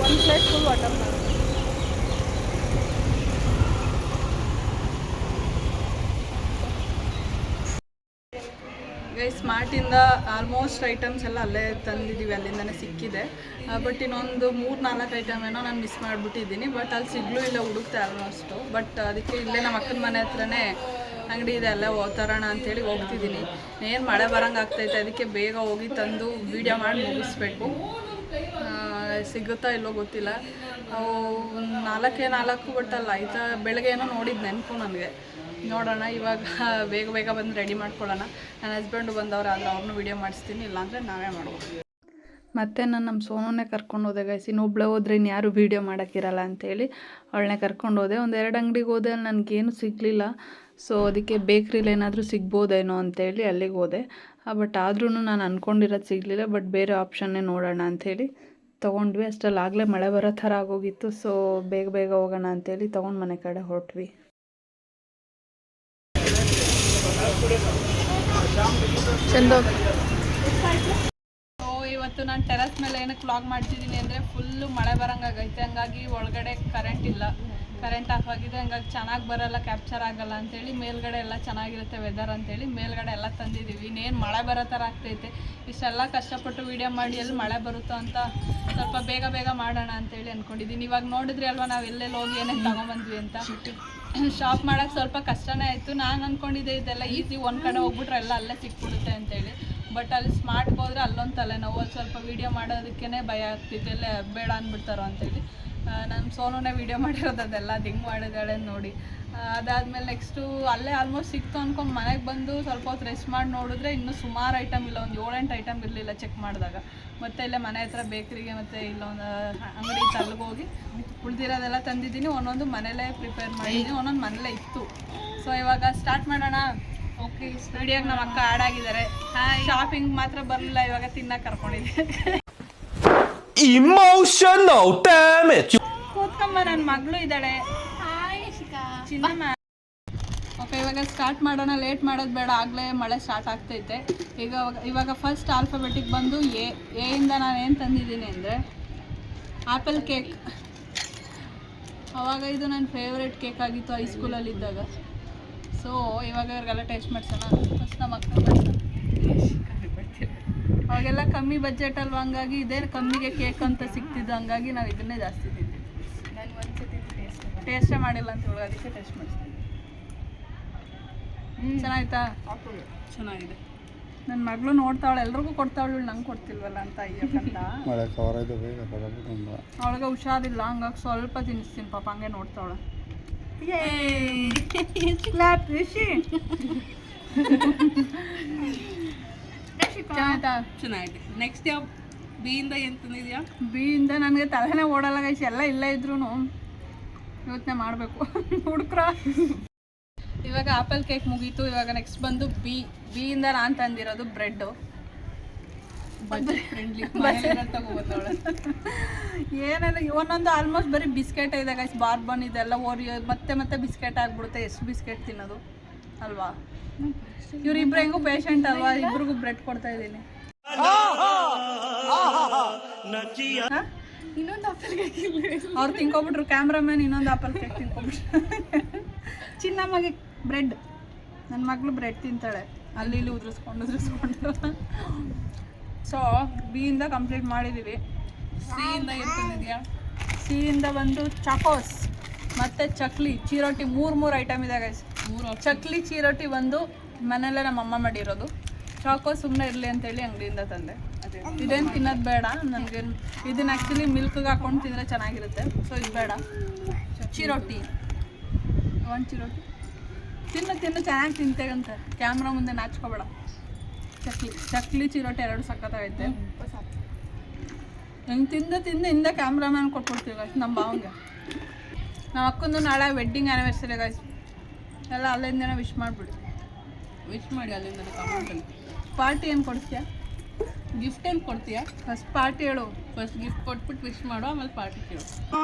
ಒಂದು ಪ್ಲೇಟ್ ಫುಲ್ ವಾಟರ್ ಮೆಲನ್. ಸ್ಮಾರ್ಟಿಂದ ಆಲ್ಮೋಸ್ಟ್ ಐಟಮ್ಸ್ ಎಲ್ಲ ಅಲ್ಲೇ ತಂದಿದ್ದೀವಿ, ಅಲ್ಲಿಂದನೇ ಸಿಕ್ಕಿದೆ. ಬಟ್ ಇನ್ನೊಂದು 3-4 ಐಟಮ್ ಏನೋ ನಾನು ಮಿಸ್ ಮಾಡಿಬಿಟ್ಟಿದ್ದೀನಿ. ಬಟ್ ಅಲ್ಲಿ ಸಿಗ್ಲೂ ಇಲ್ಲ, ಹುಡುಕ್ತೆ ಆಲ್ಮೋಸ್ಟು. ಬಟ್ ಅದಕ್ಕೆ ಇಲ್ಲೇ ನಮ್ಮ ಅಕ್ಕನ ಮನೆ ಹತ್ರನೇ ಅಂಗಡಿ ಇದೆ, ಅಲ್ಲೇ ತರೋಣ ಅಂಥೇಳಿ ಹೋಗ್ತಿದ್ದೀನಿ. ಏನು ಮಳೆ ಬರೋಂಗೆ ಆಗ್ತೈತೆ, ಅದಕ್ಕೆ ಬೇಗ ಹೋಗಿ ತಂದು ವೀಡಿಯೋ ಮಾಡಿ ಮುಗಿಸ್ಬೇಕು. ಸಿಗುತ್ತಾ ಇಲ್ಲೋ ಗೊತ್ತಿಲ್ಲ. ಅವು 4 ಬಟ್ ಅಲ್ಲ ಆಯ್ತಾ, ಬೆಳಗ್ಗೆ ಏನೋ ನೋಡಿದ್ದು ನೆನಪು ನನಗೆ. ನೋಡೋಣ, ಇವಾಗ ಬೇಗ ಬಂದು ರೆಡಿ ಮಾಡ್ಕೊಳ್ಳೋಣ. ನನ್ನ ಹಸ್ಬೆಂಡು ಬಂದವ್ರು ಆದರೆ ಅವ್ರನ್ನೂ ವೀಡಿಯೋ ಮಾಡಿಸ್ತೀನಿ, ಇಲ್ಲಾಂದರೆ ನಾವೇ ಮಾಡ್ಬೋದು. ಮತ್ತು ನಾನು ನಮ್ಮ ಸೋನನ್ನೇ ಕರ್ಕೊಂಡು ಹೋದೆ ಗೈಸ್. ಇನ್ನೊಬ್ಳೆ ಹೋದ್ರೆ ಇನ್ಯಾರು ವೀಡಿಯೋ ಮಾಡೋಕ್ಕಿರಲ್ಲ ಅಂತೇಳಿ ಅವಳನ್ನೇ ಕರ್ಕೊಂಡು ಹೋದೆ. 1-2 ಅಂಗಡಿಗೆ ಹೋದೆ, ಅಲ್ಲಿ ನನಗೇನು ಸಿಗಲಿಲ್ಲ. ಸೊ ಅದಕ್ಕೆ ಬೇಕ್ರಿಲಿ ಏನಾದರೂ ಸಿಗ್ಬೋದೇನೋ ಅಂತೇಳಿ ಅಲ್ಲಿಗೆ ಹೋದೆ. ಬಟ್ ಆದ್ರೂ ನಾನು ಅಂದ್ಕೊಂಡಿರೋದು ಸಿಗಲಿಲ್ಲ. ಬಟ್ ಬೇರೆ ಆಪ್ಷನ್ನೇ ನೋಡೋಣ ಅಂಥೇಳಿ ತೊಗೊಂಡ್ವಿ. ಅಷ್ಟರಲ್ಲಿ ಆಗಲೇ ಮಳೆ ಬರೋ ಥರ ಆಗೋಗಿತ್ತು. ಸೊ ಬೇಗ ಹೋಗೋಣ ಅಂತೇಳಿ ತೊಗೊಂಡು ಮನೆ ಕಡೆ ಹೊರಟ್ವಿ. ಇವತ್ತು ನಾನು ಟೆರಸ್ ಮೇಲೆ ಏನಕ್ಕೆ ವ್ಲಾಗ್ ಮಾಡ್ತಿದ್ದೀನಿ ಅಂದರೆ ಫುಲ್ಲು ಮಳೆ ಬರೋಂಗಾಗೈತೆ. ಹಂಗಾಗಿ ಒಳಗಡೆ ಕರೆಂಟ್ ಇಲ್ಲ, ಕರೆಂಟ್ ಆಫ್ ಆಗಿದೆ. ಹಂಗಾಗಿ ಚೆನ್ನಾಗಿ ಬರೋಲ್ಲ, ಕ್ಯಾಪ್ಚರ್ ಆಗೋಲ್ಲ ಅಂತೇಳಿ ಮೇಲ್ಗಡೆ ಎಲ್ಲ ಚೆನ್ನಾಗಿರುತ್ತೆ ವೆದರ್ ಅಂತೇಳಿ ಮೇಲ್ಗಡೆ ಎಲ್ಲ ತಂದಿದ್ದೀವಿ. ಇನ್ನೇನು ಮಳೆ ಬರೋ ಥರ ಆಗ್ತೈತೆ. ಇಷ್ಟೆಲ್ಲ ಕಷ್ಟಪಟ್ಟು ವೀಡಿಯೋ ಮಾಡಿ ಎಲ್ಲಿ ಮಳೆ ಬರುತ್ತೋ ಅಂತ ಸ್ವಲ್ಪ ಬೇಗ ಮಾಡೋಣ ಅಂತೇಳಿ ಅಂದ್ಕೊಂಡಿದ್ದೀನಿ. ಇವಾಗ ನೋಡಿದ್ರಿ ಅಲ್ವಾ ನಾವು ಎಲ್ಲೆಲ್ಲಿ ಹೋಗಿ ಏನೇನು ತೊಗೊಂಬಂದ್ವಿ ಅಂತ. ಶಾಪ್ ಮಾಡೋಕ್ಕೆ ಸ್ವಲ್ಪ ಕಷ್ಟನೇ ಆಯಿತು. ನಾನು ಅಂದ್ಕೊಂಡಿದ್ದೆ ಇದೆಲ್ಲ ಈಸಿ, ಒಂದು ಕಡೆ ಹೋಗ್ಬಿಟ್ರೆ ಎಲ್ಲ ಅಲ್ಲೇ ಸಿಕ್ಬಿಡುತ್ತೆ ಅಂತೇಳಿ. ಬಟ್ ಅಲ್ಲಿ ಸ್ಮಾರ್ಟ್ಗೆ ಹೋದರೆ ಅಲ್ಲೊಂದು ತಲೆನೋವು. ಅಲ್ಲಿ ಸ್ವಲ್ಪ ವೀಡಿಯೋ ಮಾಡೋದಕ್ಕೇ ಭಯ ಆಗ್ತಿತ್ತು, ಎಲ್ಲ ಬೇಡ ಅಂದ್ಬಿಡ್ತಾರೋ ಅಂತೇಳಿ. ನಾನು ಸೋನುನೇ ವೀಡಿಯೋ ಮಾಡಿರೋದು ಅದೆಲ್ಲ, ಅದು ಹಿಂಗೆ ಮಾಡಿದ್ದಾಳೆ ನೋಡಿ. ಅದಾದಮೇಲೆ ನೆಕ್ಸ್ಟು ಅಲ್ಲೇ ಆಲ್ಮೋಸ್ಟ್ ಸಿಕ್ತು ಅಂದ್ಕೊಂಡು ಮನೆಗೆ ಬಂದು ಸ್ವಲ್ಪ ಹೊತ್ತು ರೆಸ್ಟ್ ಮಾಡಿ ನೋಡಿದ್ರೆ ಇನ್ನೂ ಸುಮಾರು ಐಟಮ್ ಇಲ್ಲ, ಒಂದು 7-8 ಐಟಮ್ ಇರಲಿಲ್ಲ ಚೆಕ್ ಮಾಡಿದಾಗ. ಮತ್ತು ಇಲ್ಲೇ ಮನೆ ಹತ್ರ ಬೇಕ್ರಿಗೆ ಮತ್ತು ಇಲ್ಲೊಂದು ಅಂಗಡಿ ತಲೆಗೆ ಹೋಗಿ ಉಳಿದಿರೋದೆಲ್ಲ ತಂದಿದ್ದೀನಿ. ಒಂದೊಂದು ಮನೇಲೇ ಪ್ರಿಪೇರ್ ಮಾಡಿದ್ದೀನಿ, ಒಂದೊಂದು ಮನೇಲೇ ಇತ್ತು. ಸೊ ಇವಾಗ ಸ್ಟಾರ್ಟ್ ಮಾಡೋಣ. ಓಕೆ, ವಿಡಿಯೋಗೆ ನಮ್ಮ ಅಕ್ಕ ಆ್ಯಡ್ ಆಗಿದ್ದಾರೆ. ಶಾಪಿಂಗ್ ಮಾತ್ರ ಬರಲಿಲ್ಲ, ಇವಾಗ ತಿನ್ನಕ್ಕೆ ಕರ್ಕೊಂಡಿದ್ದೆ. Emotional damage. ಕೂತ್ಕೊಂಬ, ನನ್ನ ಮಗಳು ಇದ್ದಾಳೆ. ಚಿನ್ನಮ್ಮ. ಓಕೆ, ಇವಾಗ ಸ್ಟಾರ್ಟ್ ಮಾಡೋಣ. ಲೇಟ್ ಮಾಡೋದು ಬೇಡ, ಆಗಲೇ ಮಳೆ ಸ್ಟಾರ್ಟ್ ಆಗ್ತೈತೆ. ಇವಾಗ ಫಸ್ಟ್ ಆಲ್ಫಾಬೆಟಿಕ್ ಬಂದು ಎ ಇಂದ ನಾನು ಏನು ತಂದಿದ್ದೀನಿ ಅಂದರೆ ಆ್ಯಪಲ್ ಕೇಕ್. ಅವಾಗ ಇದು ನನ್ನ ಫೇವ್ರೆಟ್ ಕೇಕ್ ಆಗಿತ್ತು ಹೈಸ್ಕೂಲಲ್ಲಿದ್ದಾಗ. ಸೊ ಇವಾಗ ಇವ್ರಿಗೆಲ್ಲ ಟೇಸ್ಟ್ ಮಾಡ್ಸೋಣ. ಫಸ್ಟ್ ನಮ್ಮ ಅಕ್ಕ ಮಾಡ್ಸೋಣ. ಅವಾಗೆಲ್ಲ ಕಮ್ಮಿ ಬಜೆಟ್ ಅಲ್ವ, ಹಂಗಾಗಿ ಇದೇ ಕಮ್ಮಿಗೆ ಕೇಕ್ ಅಂತ ಸಿಗ್ತಿದ್ದು. ಹಂಗಾಗಿ ನಾವು ಇದನ್ನೇ ಜಾಸ್ತಿ ತಿಂತೀವಿ. ನಾನು ಒಂದ್ಸತಿ ಟೇಸ್ಟೇ ಮಾಡಿಲ್ಲ ಅಂತ ಹೇಳಿ ಅದಕ್ಕೆ ಟೇಸ್ಟ್ ಮಾಡಿಸ್ತೀನಿ. ಚೆನ್ನಾಯ್ತಾ? ಚೆನ್ನಾಗಿದೆ. ನನ್ನ ಮಗಳು ನೋಡ್ತಾವಳೆ, ಎಲ್ರಿಗೂ ಕೊಡ್ತಾವಳು, ನಂಗೆ ಕೊಡ್ತಿಲ್ವಲ್ಲ ಅಂತ ಅಯ್ಯಕ್ಕಂತ. ಅವಳಿಗೆ ಹುಷಾರಿಲ್ಲ, ಹಂಗಾಗಿ ಸ್ವಲ್ಪ ತಿನ್ನಿಸ್ತೀನಿ ಪಾಪ, ಹಂಗೆ ನೋಡ್ತಾವಳೆ. ಚೆನ್ನಾಗಿದೆ. ನೆಕ್ಸ್ಟ್ ಯಾವ ಬಿ ಇಂದ ಏನು ತಂದಿದ್ಯಾ? ಬಿ ಇಂದ ನನಗೆ ತಲೆನೇ ಓಡಲ್ಲ ಗೈಸ್, ಎಲ್ಲ ಇಲ್ಲೇ ಇದ್ರೂ ಯೋಚನೆ ಮಾಡಬೇಕು ಹುಡುಕ್ರ. ಇವಾಗ ಆಪಲ್ ಕೇಕ್ ಮುಗೀತು. ಇವಾಗ ನೆಕ್ಸ್ಟ್ ಬಂದು ಬಿ ಇಂದ ನಾನು ತಂದಿರೋದು ಬ್ರೆಡ್ಡು. ಫ್ರೆಂಡ್ಲಿ ತಗೋಬೋದವಳೆ. ಏನೆಲ್ಲ ಒಂದೊಂದು ಆಲ್ಮೋಸ್ಟ್ ಬರೀ ಬಿಸ್ಕೆಟ್ ಇದೆ ಗೈಸ್, ಬಾರ್ಬನ್ ಇದೆಲ್ಲ ಓರಿಯೋ ಮತ್ತೆ ಬಿಸ್ಕೆಟ್ ಆಗಿಬಿಡುತ್ತೆ. ಎಷ್ಟು ಬಿಸ್ಕೆಟ್ ತಿನ್ನೋದು ಅಲ್ವಾ? ಇವರಿಬ್ರು ಹೆಂಗೂ ಪೇಷಂಟ್ ಅಲ್ವಾ, ಇಬ್ರಿಗೂ ಬ್ರೆಡ್ ಕೊಡ್ತಾ ಇದ್ದೀನಿ. ಇನ್ನೊಂದು ಆಪಲ್ ಕೇಕ್ ಅವ್ರು ತಿನ್ಕೊಬಿಟ್ರು, ಕ್ಯಾಮ್ರಾಮನ್ ಇನ್ನೊಂದು ಆಪಲ್ ಕೇಕ್ ತಿನ್ಕೊಬಿಟ್ರು. ಚಿನ್ನಮ್ಮಗೆ ಬ್ರೆಡ್, ನನ್ನ ಮಗಳು ಬ್ರೆಡ್ ತಿಂತಾಳೆ, ಅಲ್ಲಿ ಇಲ್ಲಿ ಉದುರಿಸ್ಕೊಂಡು. ಸೊ ಬಿ ಇಂದ ಕಂಪ್ಲೀಟ್ ಮಾಡಿದ್ದೀವಿ. ಸಿ ಇಂದ ಏನು ತಂದಿದ್ಯಾ? ಸಿ ಇಂದ ಬಂದು ಚಾಕೋಸ್ ಮತ್ತು ಚಕ್ಲಿ ಚಿರೋಟಿ, ಮೂರು ಐಟಮ್ ಇದೆ ಗೈಸ್. ಚಕ್ಲಿ ಚಿರೋಟಿ ಒಂದು ಮನೆಯಲ್ಲೇ ನಮ್ಮಮ್ಮ ಮಾಡಿರೋದು. ಚಾಕೋ ಸುಮ್ಮನೆ ಇರಲಿ ಅಂತೇಳಿ ಅಂಗಡಿಯಿಂದ ತಂದೆ. ಇದೇನು ತಿನ್ನೋದು ಬೇಡ ನನಗೆ, ಇದನ್ನ ಆ್ಯಕ್ಚುಲಿ ಮಿಲ್ಕ್ಗೆ ಹಾಕ್ಕೊಂಡು ತಿಂದರೆ ಚೆನ್ನಾಗಿರುತ್ತೆ. ಸೊ ಇದು ಬೇಡ. ಚಿರೋಟಿ ಒಂದು ಚಿರೋಟಿ ತಿನ್ನು ಚೆನ್ನಾಗಿ ತಿಂತೇಗಂತ, ಕ್ಯಾಮ್ರಾ ಮುಂದೆ ನಾಚ್ಕೋಬೇಡ. ಚಕ್ಲಿ ಚಿರೋಟಿ 2 ಸಕ್ಕತ್ತಾಗೈತೆ. ಹೆಂಗೆ ತಿಂದ ಹಿಂದೆ ಕ್ಯಾಮ್ರಾಮ್ಯಾನ್ ಕೊಟ್ಬಿಡ್ತೀವಿ ಗೈಸ್ ನಮ್ಮ ಭಾವಂಗೆ. ನಮ್ಮ ಅಕ್ಕಂದು ನಾಳೆ ವೆಡ್ಡಿಂಗ್ ಆ್ಯನಿವರ್ಸರಿ ಗೈಸ್, ಎಲ್ಲ ಅಲ್ಲಿಂದನೇ ವಿಶ್ ಮಾಡಿಬಿಡಿ. ವಿಶ್ ಮಾಡಿ ಅಲ್ಲಿಂದ ಕಮೆಂಟಲ್ಲಿ. ಪಾರ್ಟಿ ಏನು ಕೊಡ್ತೀಯಾ? ಗಿಫ್ಟ್ ಏನು ಕೊಡ್ತೀಯಾ? ಫಸ್ಟ್ ಪಾರ್ಟಿ ಹೇಳು. ಫಸ್ಟ್ ಗಿಫ್ಟ್ ಕೊಟ್ಬಿಟ್ಟು ವಿಶ್ ಮಾಡು, ಆಮೇಲೆ ಪಾರ್ಟಿ ಕೇಳು.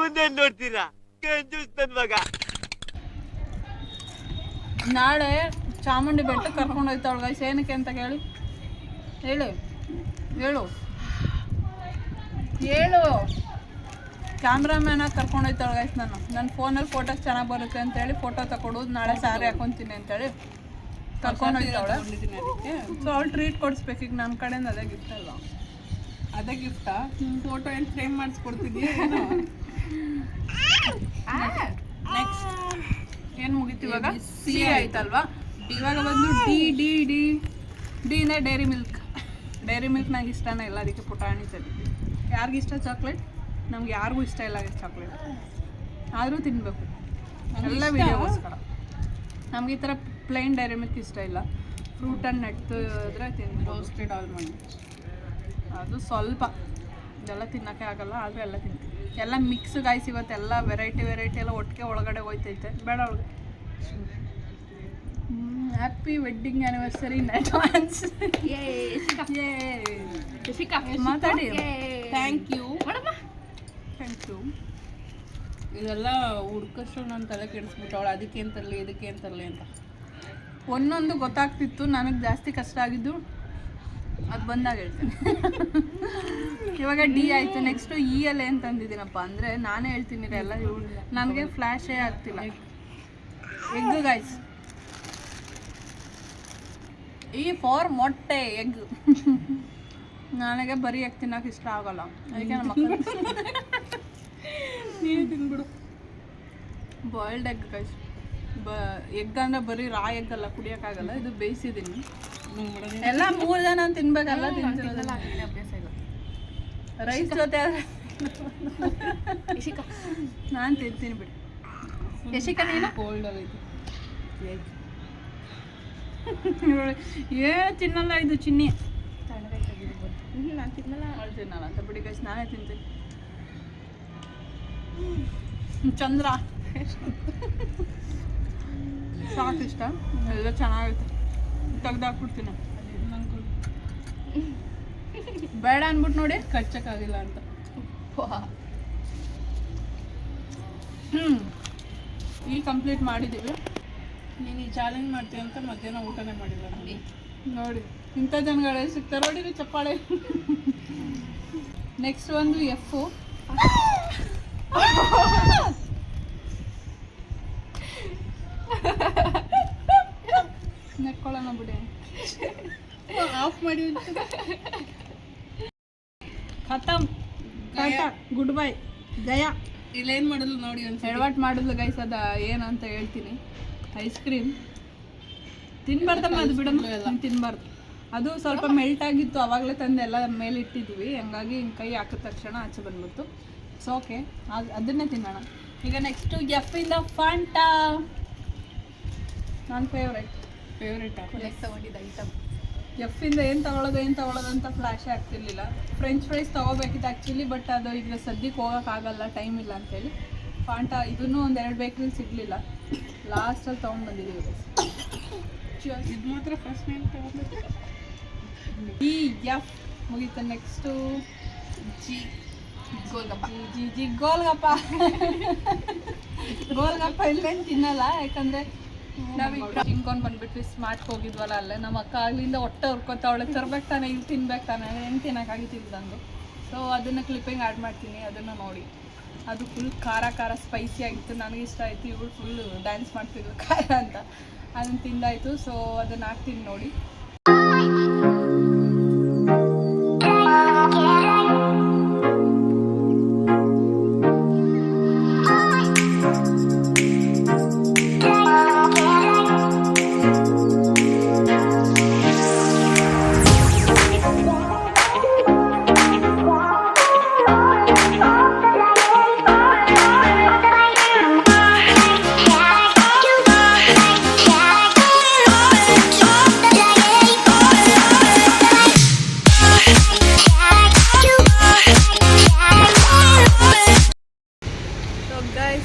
ನೋಡ್ತೀರಾ ನಾಳೆ ಚಾಮುಂಡಿ ಬೆಟ್ಟಕ್ಕೆ ಕರ್ಕೊಂಡು ಹೋಗ್ತಾವಳು ಗೈಸ್. ಏನಕ್ಕೆ ಅಂತ ಹೇಳಿ ಹೇಳು. ಕ್ಯಾಮ್ರಾಮ್ಯಾನಾಗಿ ಕರ್ಕೊಂಡೋಯ್ತಾಳೆ ಗೈಸ್ ನನ್ನ ಫೋನಲ್ಲಿ ಫೋಟೋಸ್ ಚೆನ್ನಾಗಿ ಬರುತ್ತೆ ಅಂತೇಳಿ ಫೋಟೋ ತಗೊಡು ನಾಳೆ ಸ್ಯಾರಿ ಹಾಕೊತೀನಿ ಅಂತೇಳಿ ಕರ್ಕೊಂಡೋಗ್ತಾವಳೆ. ಸೊ ಅವಳು ಟ್ರೀಟ್ ಕೊಡಿಸ್ಬೇಕು ಈಗ ನನ್ನ ಕಡೆಯಿಂದ ಅದೇ ಗಿಫ್ಟ್ ಅಲ್ಲ. ಅದೇ ಗಿಫ್ಟಾ? ಫೋಟೋ ಏನು ಫ್ರೇಮ್ ಮಾಡಿಸ್ಕೊಡ್ತಿದ್ಯಾ? ನೆಕ್ಸ್ಟ್ ಏನು ಮುಗೀತು ಇವಾಗ? ಸಿ ಆಯ್ತಲ್ವಾ? ಇವಾಗ ಬಂದು ಡಿ ಡಿ ಡಿ ಡಿನೇ ಡೈರಿ ಮಿಲ್ಕ್. ಡೈರಿ ಮಿಲ್ಕ್ ನಂಗೆ ಇಷ್ಟನೇ ಇಲ್ಲ, ಅದಕ್ಕೆ ಪುಟಾಣಿ ತಂದಿದ್ದೆ. ಯಾರಿಗಿಷ್ಟ ಚಾಕ್ಲೇಟ್? ನಮ್ಗೆ ಯಾರಿಗೂ ಇಷ್ಟ ಇಲ್ಲ ಚಾಕ್ಲೇಟ್, ಆದರೂ ತಿನ್ನಬೇಕು ಎಲ್ಲ ವೀಡಿಯೋಗೋಸ್ಕರ. ನಮ್ಗೆ ಈ ಥರ ಪ್ಲೇನ್ ಡೈರಿ ಮಿಲ್ಕ್ ಇಷ್ಟ ಇಲ್ಲ. ಫ್ರೂಟ್ ಆ್ಯಂಡ್ ನಟ್ ಇದ್ರೆ ತಿನ್ಬೋದು. ರೋಸ್ಟೆಡ್ ಆಲ್ಮಂಡ್ ಅದು ಸ್ವಲ್ಪ ಇದೆಲ್ಲ ತಿನ್ನೋಕ್ಕೆ ಆಗಲ್ಲ, ಆದರೂ ಎಲ್ಲ ತಿಂತೀವಿ. ಎಲ್ಲ ಮಿಕ್ಸ್ ಗಾಯ್ಸ್. ಇವತ್ತೆಲ್ಲ ವೆರೈಟಿ ಎಲ್ಲ ಒಟ್ಟಿಗೆ ಒಳಗಡೆ ಹೋಯ್ತೈತೆ. ಬೇಡ ಒಳಗೆ. Happy wedding anniversary in advance. ಮಾತಾಡಿ. Thank you. Thank you. ಇದೆಲ್ಲ ಹುಡ್ಕಷ್ಟು ನನ್ನ ತಲೆ ಕೆಡಿಸ್ಬಿಟ್ಟವಳು, ಅದಕ್ಕೆ ಏನು ತರಲಿ ಇದಕ್ಕೆ ಏನು ತರಲಿ ಅಂತ. ಒಂದೊಂದು ಗೊತ್ತಾಗ್ತಿತ್ತು, ನನಗೆ ಜಾಸ್ತಿ ಕಷ್ಟ ಆಗಿದ್ದು ಅದು ಬಂದಾಗ ಹೇಳ್ತೀನಿ. ಇವಾಗ ಡಿ ಆಯಿತು. ನೆಕ್ಸ್ಟು ಇ ಅಲ್ಲಿ ಏನು ತಂದಿದ್ದೀನಪ್ಪ ಅಂದರೆ ನಾನೇ ಹೇಳ್ತೀನಿ ಎಲ್ಲ. ನನಗೆ ಫ್ಲ್ಯಾಶೇ ಆಗ್ತಿಲ್ಲ. Egg guys. ಈ ಫಾರ್ ಮೊಟ್ಟೆ ಎಗ್. ನನಗೆ ಬರೀ ಎಗ್ ತಿನ್ನೋಕೆ ಇಷ್ಟ ಆಗೋಲ್ಲ, ಅದಕ್ಕೆ ನಮ್ಮ ಮಕ್ಕಳು ನೀನು ತಿನ್ಬಿಡು. Boiled egg guys. ಎಗ್ ಅಂದರೆ ಬರೀ ರಾ ಎಗ್ ಅಲ್ಲ, ಕುಡಿಯೋಕ್ಕಾಗಲ್ಲ. ಇದು ಬೇಯಿಸಿದ್ದೀನಿ. ಎಲ್ಲ 3 ಜನ ತಿನ್ಬೇಕಲ್ಲ, ತಿಂತಿರೋದಲ್ಲ. ರೈಸ್ ಜೊತೆ ನಾನು ತಿಂತೀನಿ ಬಿಡಿ. ಯಶಿಕಾ ನೀನು? ಕೋಲ್ಡ್ ಆಗೈತಿ. ಏನು ತಿನ್ನಲ್ಲ ಇದು ಚಿನ್ನಿ. ನಾನು ತಿನ್ನಲ್ಲ. ಅವಳು ತಿನ್ನಲ್ಲ ಅಂತ ಬಿಡಿ ಗೈಸ್, ನಾನೇ ತಿಂತೀನಿ. ಚಂದ್ರ ಸಾಕು ಇಷ್ಟ, ಎಲ್ಲ ಚೆನ್ನಾಗೈತೆ. ತೆಗ್ದಾಕ್ಬಿಡ್ತೀನಿ. ಬೇಡ ಅಂದ್ಬಿಟ್ಟು ನೋಡಿ ಕಚ್ಚಕ್ಕಾಗಿಲ್ಲ ಅಂತ. ಈಗ ಕಂಪ್ಲೀಟ್ ಮಾಡಿದ್ದೀವಿ. ನೀನು ಈ ಚಾಲೆಂಜ್ ಮಾಡ್ತೀವಿ ಅಂತ ಮಧ್ಯಾಹ್ನ ಊಟನೇ ಮಾಡಿಲ್ಲ ನೋಡಿ. ನೋಡಿ ಇಂಥ ಜನಗಳೇ ಸಿಗ್ತಾರೆ. ನೋಡಿರಿ ಚಪ್ಪಾಳೆ. ನೆಕ್ಸ್ಟ್ ಒಂದು ಎಫ್. ನೆಕ್ಕೊಳ್ಳೋಣ ಬಿಡಿ. ಆಫ್ ಮಾಡಿ. ಖತಮ್. ಗುಡ್ ಬೈ ಜಯ. ಇಲ್ಲೇನು ಮಾಡಲು ನೋಡಿ ಒಂದು ಎಡವಟ್ ಮಾಡಿದ್ಲು ಗೈಸ್. ಅದು ಏನಂತ ಹೇಳ್ತೀನಿ. ಐಸ್ ಕ್ರೀಮ್ ತಿನ್ಬಾರ್ದಮ್ಮ, ಅದು ಬಿಡಮ್ಮ, ತಿನ್ಬಾರ್ದು. ಅದು ಸ್ವಲ್ಪ ಮೆಲ್ಟ್ ಆಗಿತ್ತು, ಆವಾಗಲೇ ತಂದು ಎಲ್ಲ ಮೇಲೆ ಇಟ್ಟಿದ್ವಿ. ಹಂಗಾಗಿ ಕೈ ಹಾಕಿದ ತಕ್ಷಣ ಆಚೆ ಬಂದ್ಬಿಡ್ತು. ಸೊ ಓಕೆ, ಅದನ್ನೇ ತಿನ್ನೋಣ. ಈಗ ನೆಕ್ಸ್ಟು ಎಫ್ ಇಂದ ಫಾಂಟಾ. ನನ್ನ ಫೇವ್ರೇಟ್ ತಗೊಂಡಿದ್ದ ಐಟಮ್. ಎಫ್ ಇಂದ ಏನು ತಗೊಳ್ಳೋದು ಅಂತ ಫ್ಲ್ಯಾಶೇ ಆಗ್ತಿರ್ಲಿಲ್ಲ. ಫ್ರೆಂಚ್ ಫ್ರೈಸ್ ತೊಗೋಬೇಕಿತ್ತು ಆ್ಯಕ್ಚುಲಿ, ಬಟ್ ಅದು ಈಗ ಸದ್ಯಕ್ಕೆ ಹೋಗೋಕ್ಕಾಗಲ್ಲ, ಟೈಮ್ ಇಲ್ಲ ಅಂತೇಳಿ. ಫಾಂಟಾ ಇದನ್ನು 2 ಬೇಕ್ರಿಲಿ ಸಿಗಲಿಲ್ಲ. ಲಾಸ್ಟಲ್ಲಿ ತೊಗೊಂಡ್ಬಂದಿದ್ದೀವಿ. ಇದು ಮಾತ್ರ ಫಸ್ಟ್ ನೇಮ್ ತಗೊಂಡು. ಈ ಎಫ್ ಮುಗೀತು. Next G golgappa. G golgappa. Golgappa ಇಲ್ಲೇನು ತಿನ್ನಲ್ಲ, ಯಾಕಂದರೆ ನಾವೀಗ ತಿನ್ಕೊಂಡು ಬಂದ್ಬಿಟ್ವಿ. ಸ್ಮಾರ್ಟ್ಗೆ ಹೋಗಿದ್ವಲ್ಲ ಅಲ್ಲೇ. ನಮ್ಮ ಅಕ್ಕ ಆಗ್ಲಿಂದ ಹೊಟ್ಟೆ ಹುರ್ಕೊತಾವಳೆ, ತರ್ಬೇಕು ತಾನೆ, ಇಲ್ಲಿ ತಿನ್ಬೇಕು ತಾನೆ, ಹೆಂಗೆ ತಿನ್ನೋಕ್ಕಾಗಿತ್ತು ತಂದು. ಸೊ ಅದನ್ನು ಕ್ಲಿಪ್ಪಿಂಗ್ ಆ್ಯಡ್ ಮಾಡ್ತೀನಿ, ಅದನ್ನು ನೋಡಿ. ಅದು ಫುಲ್ ಖಾರ ಸ್ಪೈಸಿ ಆಗಿತ್ತು, ನನಗೆ ಇಷ್ಟ ಆಯಿತು. ಇವಳು ಫುಲ್ ಡ್ಯಾನ್ಸ್ ಮಾಡ್ತಿದ್ಲು ಖಾರ ಅಂತ. ಅದನ್ನು ತಿಂದಾಯಿತು. ಸೊ ಅದನ್ನು ಹಾಕ್ತೀನಿ ನೋಡಿ.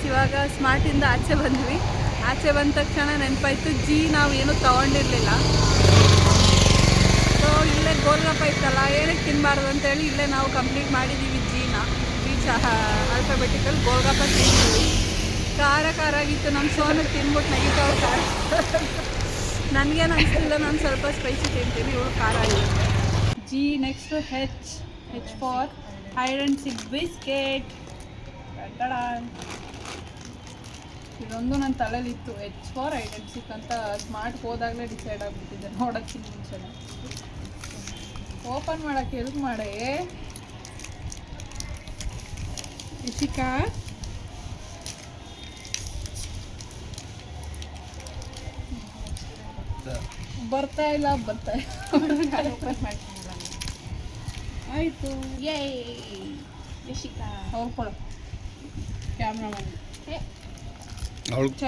ಇವಾಗ ಸ್ಮಾರ್ಟಿಂದ ಆಚೆ ಬಂದ್ವಿ. ಆಚೆ ಬಂದ ತಕ್ಷಣ ನೆನಪಾಯ್ತು ಜಿ ನಾವು ಏನೂ ತೊಗೊಂಡಿರಲಿಲ್ಲ. ಸೊ ಇಲ್ಲೇ ಗೋಲ್ಗಪ್ಪ ಇತ್ತಲ್ಲ, ಏನಕ್ಕೆ ತಿನ್ನಬಾರ್ದು ಅಂತೇಳಿ ಇಲ್ಲೇ ನಾವು ಕಂಪ್ಲೀಟ್ ಮಾಡಿದ್ದೀವಿ ಜೀನ. ಬೀಚ್ ಆಲ್ಫಾಬೆಟಿಕಲ್ ಗೋಲ್ಗಪ್ಪ ತಿಂತೀವಿ. ಖಾರ ಆಗಿತ್ತು. ನಮ್ಮ ಸೋನಿಗೆ ತಿನ್ಬಿಟ್ಟು ನಗಿತಾವೆ ಖಾರ. ನನಗೇನು ಅನಿಸ್ತಿಲ್ಲ, ನಾನು ಸ್ವಲ್ಪ ಸ್ಪೈಸಿ ತಿಂತೀನಿ, ಇವಳು ಖಾರ ಆಗಿರುತ್ತೆ. G. Next H for hide and seek biscuit. ಇದೊಂದು ನನ್ನ ತಲೆಯಲ್ಲಿತ್ತು H ಫಾರ್ ಐಡೆಂಟಿಕ್ ಅಂತ ಸ್ಮಾರ್ಟ್ ಹೋದಾಗಲೇ ಡಿಸೈಡ್ ಆಗಿಬಿಟ್ಟಿದೆ ನೋಡೋಕ್ಕಿಂತ ಮುಂಚೆನೆ. ಓಪನ್ ಮಾಡೋಕ್ಕೆ ಹೆಲ್ಪ್ ಮಾಡೇ ಇಶಿಕಾ. ಬರ್ತಾ ಇಲ್ಲ ಆಯಿತು. ಅವ್ರು ಕೊಡು ಕ್ಯಾಮ್ರಾಮನ್.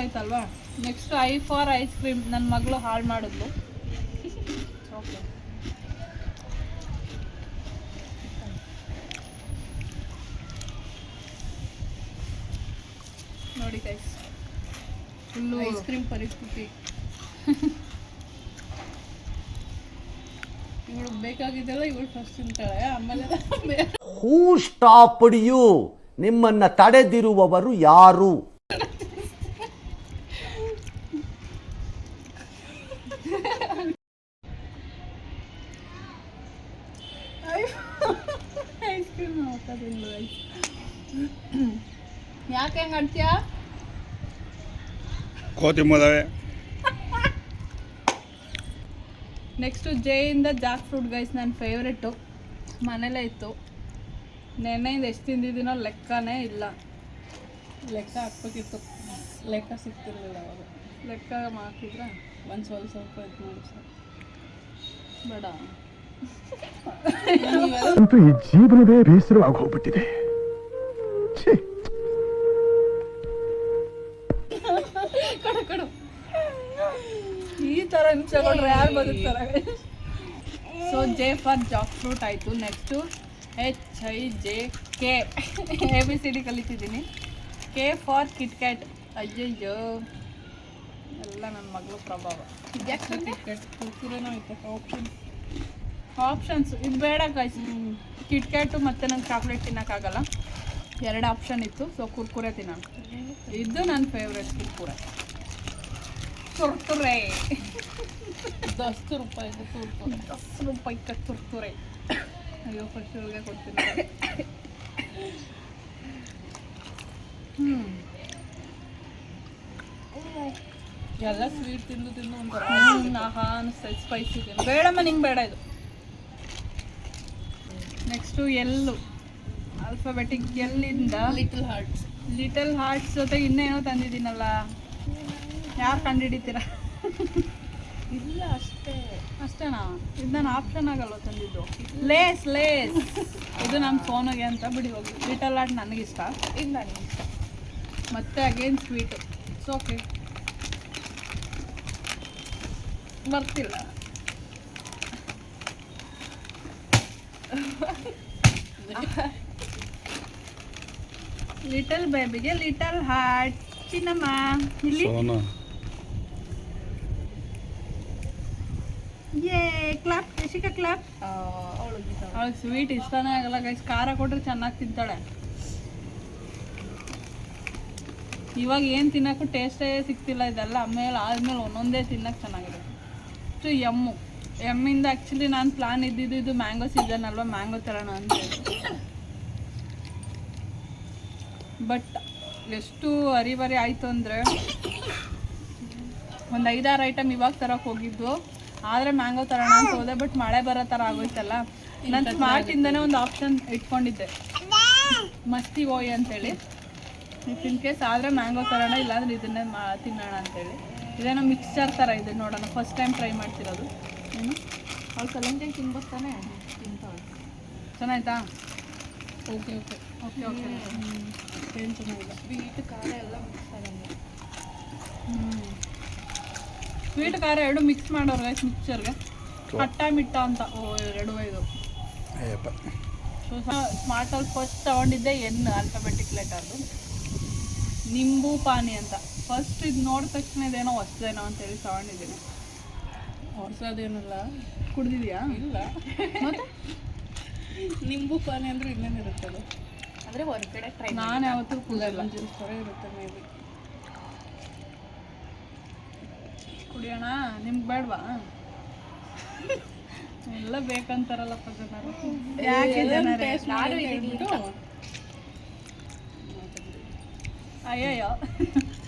ಆಯ್ತಲ್ವಾ. Next I for ice cream. ನನ್ನ ಮಗಳು ಹಾಳು ಮಾಡಿದ್ಲು. ಓಕೆ ನೋಡಿ ಗೈಸ್, ಫುಲ್ಲು ಐಸ್ ಕ್ರೀಮ್ ಪರಿಸ್ಥಿತಿ. ಇವಳು ಬೇಕಾಗಿದ್ದೆಲ್ಲ ಇವಳು ಫಸ್ಟ್ ತಿಂತಾಳೆ, ಆಮೇಲೆ ಹೂ ಸ್ಟಾಪ್ಡ್ ಯು? ನಿಮ್ಮನ್ನ ತಡೆದಿರುವವರು ಯಾರು? ಐಸ್ ಕ್ರೀಮ್ ಹಾಕೋದಿಲ್ಲ. ಯಾಕೆ ಹೆಂಗೆ ಆಡ್ತೀಯಾ? ಕೋತಿ ಮೊದಲೇ. ನೆಕ್ಸ್ಟು ಜೇಯಿಂದ ಜಾಕ್ ಫ್ರೂಟ್ ಗೈಸ್, ನನ್ನ ಫೇವ್ರೆಟ್ಟು. ಮನೇಲೇ ಇತ್ತು. ನೆನ್ನೆಯಿಂದ ಎಷ್ಟು ತಿಂದಿದ್ದೀನೋ ಲೆಕ್ಕನೇ ಇಲ್ಲ. ಲೆಕ್ಕ ಹಾಕ್ಬೇಕಿತ್ತು, ಲೆಕ್ಕ ಸಿಗ್ತಿರ್ಲಿಲ್ಲ ಅವಾಗ. ಲೆಕ್ಕ ಹಾಕಿದ್ರೆ ಒಂದು ಸ್ವಲ್ಪ ಇದು ಮಾಡಿ ಸರ್ ಬೇಡ. ಅಂತೂ ಈ ಜೀವನವೇ ಬೇಸರವಾಗಿ ಹೋಗ್ಬಿಟ್ಟಿದೆ. ಕಡು ಈ ಥರ ಹಿಂಸೆ ಕೊಟ್ರೆ ಯಾರು ಬದುಕ್ತಾರೆ? So J for jackfruit ಆಯಿತು. ನೆಕ್ಸ್ಟು HIJK ABCD ಕಲಿತಿದ್ದೀನಿ. K for Kit Kat. ಅಯ್ಯಯ್ಯೋ, ಎಲ್ಲ ನನ್ನ ಮಗಳು ಪ್ರಭಾವ. ಕುರ್ಕುರೇನೋ ಐತೆ ಆಪ್ಷನ್ಸ್ ಇದು ಬೇಡ ಗಾಯ್ಸ್. ಕಿಟ್ ಕ್ಯಾಟು ಮತ್ತು ನಂಗೆ ಚಾಕ್ಲೇಟ್ ತಿನ್ನೋಕ್ಕಾಗಲ್ಲ. 2 ಆಪ್ಷನ್ ಇತ್ತು. ಸೊ ಕುರ್ಕುರೆ ತಿನ್ನೋಣ. ಇದು ನನ್ನ ಫೇವ್ರೆಟ್ ಕುರ್ಕುರೆ. ತುರ್ತುರೆ. 10 ರೂಪಾಯಿಗೆ ತುರ್ಕುರೆ. 10 ರೂಪಾಯಿಗೆ ತುರ್ತುರೆ. ಅಯ್ಯೋ, ಫಸ್ಟ್ ಇವ್ರಿಗೆ ಕೊಡ್ತೀನಿ. ಎಲ್ಲ ಸ್ವೀಟ್ ತಿಂದು ಒಂಥರ ಆಹಾ ಅನಿಸ್ತೈತೆ. ಸ್ಪೈಸಿ ಇದೆ. ಬೇಡಮ್ಮ, ನಿಂಗೆ ಬೇಡ ಇದು. ನೆಕ್ಸ್ಟು ಎಲ್ಲು ಆಲ್ಫಾಬೆಟಿಕ್ ಎಲ್ಲಿಂದ ಲಿಟಲ್ ಹಾರ್ಟ್ಸ್ ಜೊತೆಗೆ ಇನ್ನೇನೋ ತಂದಿದ್ದೀನಲ್ಲ, ಯಾರು ಕಂಡುಹಿಡಿತೀರಾ? ಇಲ್ಲ ಅಷ್ಟೇನಾ? ಇದು ನಾನು ಆಪ್ಷನ್ ಆಗಲ್ವ ತಂದಿದ್ದು. ಲೇಸ್ ಇದು ನಮ್ಮ ಸೋನಿಗೆ ಅಂತ ಬಿಡಿ ಹೋಗಿ. ಲಿಟಲ್ ಹಾರ್ಟ್ ನನಗಿಷ್ಟ. ಇಲ್ಲ ಮತ್ತೆ ಅಗೇನ್ ಸ್ವೀಟು. ಓಕೆ, ಬರ್ತಿಲ್ಲ. ಲಿಟಲ್ ಬೇಬಿಗೆ ಲಿಟಲ್ ಹಾರ್ಟ್. ಚಿನ್ನಮ್ಮ ಇಲ್ಲಿ ಕ್ಲಾಪ್. ಯಶಿಕಾ ಕ್ಲಾಪ್. ಅವಳಿಗೆ ಸ್ವೀಟ್ ಇಷ್ಟನೇ ಆಗಲ್ಲ ಗೈಸ್. ಖಾರ ಕೊಟ್ಟರೆ ಚೆನ್ನಾಗಿ ತಿಂತಾಳೆ. ಇವಾಗ ಏನು ತಿನ್ನೋಕ್ಕೂ ಟೇಸ್ಟೇ ಸಿಗ್ತಿಲ್ಲ. ಇದೆಲ್ಲ ಆದಮೇಲೆ ಒಂದೊಂದೇ ತಿನ್ನೋಕ್ಕೆ ಚೆನ್ನಾಗಿದೆ. ಇಷ್ಟು ಎಮ್ಮಿಂದ ಆ್ಯಕ್ಚುಲಿ ನಾನು ಪ್ಲಾನ್ ಇದ್ದಿದ್ದು ಇದು ಮ್ಯಾಂಗೋ ಸೀಸನ್ ಅಲ್ವಾ, ಮ್ಯಾಂಗೋ ತರೋಣ ಅಂತ ಹೇಳಿ. ಬಟ್ ಎಷ್ಟು ಹರಿಬರಿ ಆಯಿತು ಅಂದರೆ ಒಂದು 5-6 ಐಟಮ್ ಇವಾಗ ತರೋಕೆ ಹೋಗಿದ್ದು. ಆದರೆ ಮ್ಯಾಂಗೋ ತರೋಣ ಅಂತ ಹೋದೆ, ಬಟ್ ಮಳೆ ಬರೋ ಥರ ಆಗೋಯ್ತಲ್ಲ. ನಾನು ಸ್ಮಾರ್ಟಿಂದನೇ ಒಂದು ಆಪ್ಷನ್ ಇಟ್ಕೊಂಡಿದ್ದೆ, ಮಸ್ತಿ ಹೋಯ್ ಅಂತೇಳಿ. ಇಫ್ ಇನ್ ಕೇಸ್ ಆದರೆ ಮ್ಯಾಂಗೋ ತರೋಣ, ಇಲ್ಲಾಂದ್ರೆ ಇದನ್ನೇ ತಿನ್ನೋಣ ಅಂತೇಳಿ. ಇದೇನೋ ಮಿಕ್ಸ್ಚರ್ ಥರ ಇದೆ, ನೋಡೋಣ. ಫಸ್ಟ್ ಟೈಮ್ ಟ್ರೈ ಮಾಡ್ತಿರೋದು. ಏನು ಅವ್ಳು ಕಲ್ಲಂಗಡಿ ತಿನ್ಬೋತಾನೆ ತಿಂತಾಳೆ. ಚೆನ್ನಾಯ್ತಾ? ಓಕೆ ಏನು ಚೆನ್ನಾಗಿಲ್ಲ. ಸ್ವೀಟ್ ಖಾರ ಎಲ್ಲ ಮಿಕ್ಸ್ ಆಗಂಗೆ. ಸ್ವೀಟ್ ಖಾರ 2 ಮಿಕ್ಸ್ ಮಾಡೋರು ಗೈಸ್ ಮಿಕ್ಸ್ಚರ್ಗೆ. ಖಟ್ಟ ಮಿಟ್ಟ ಅಂತ 2 ಇದು. ಸೊ ಸ್ಮಾರ್ಟಲ್ಲಿ ಫಸ್ಟ್ ತೊಗೊಂಡಿದ್ದೆ ಆಲ್ಫಾಬೆಟಿಕ್ ಲೆಟರ್ದು. ನಿಂಬು ಪಾನಿ ಅಂತ. ಫಸ್ಟ್ ಇದು ನೋಡಿದ ತಕ್ಷಣ ಇದೇನೋ ಹೊಸದೇನೋ ಅಂತೇಳಿ ತೊಗೊಂಡಿದ್ದೀನಿ. ಹೊಸದೇನಲ್ಲ, ಕುಡ್ದಿದ್ಯಾ? ಇಲ್ಲ. ಮತ್ತೆ ನಿಂಬು ಪಾನಿ ಅಂದ್ರೆ ಇನ್ನೇನಿರುತ್ತೆ ಅದು? ಅಂದರೆ ಹೊರಗಡೆ ಟ್ರೈ ನಾನು ಯಾವತ್ತೂ ಕುಡಿಯಲ್ಲ. ಜ್ಯೂಸ್ ಥರ ಇರುತ್ತೆ ಮೇ ಬಿ. ಕುಡಿಯೋಣ? ನಿಮ್ಗೆ ಬೇಡವಾ? ಎಲ್ಲ ಬೇಕಂತಾರಲ್ಲಪ್ಪ ಜನರು. ಯಾಕೆ ಜನರೇ? ಅಯ್ಯಯ್ಯೋ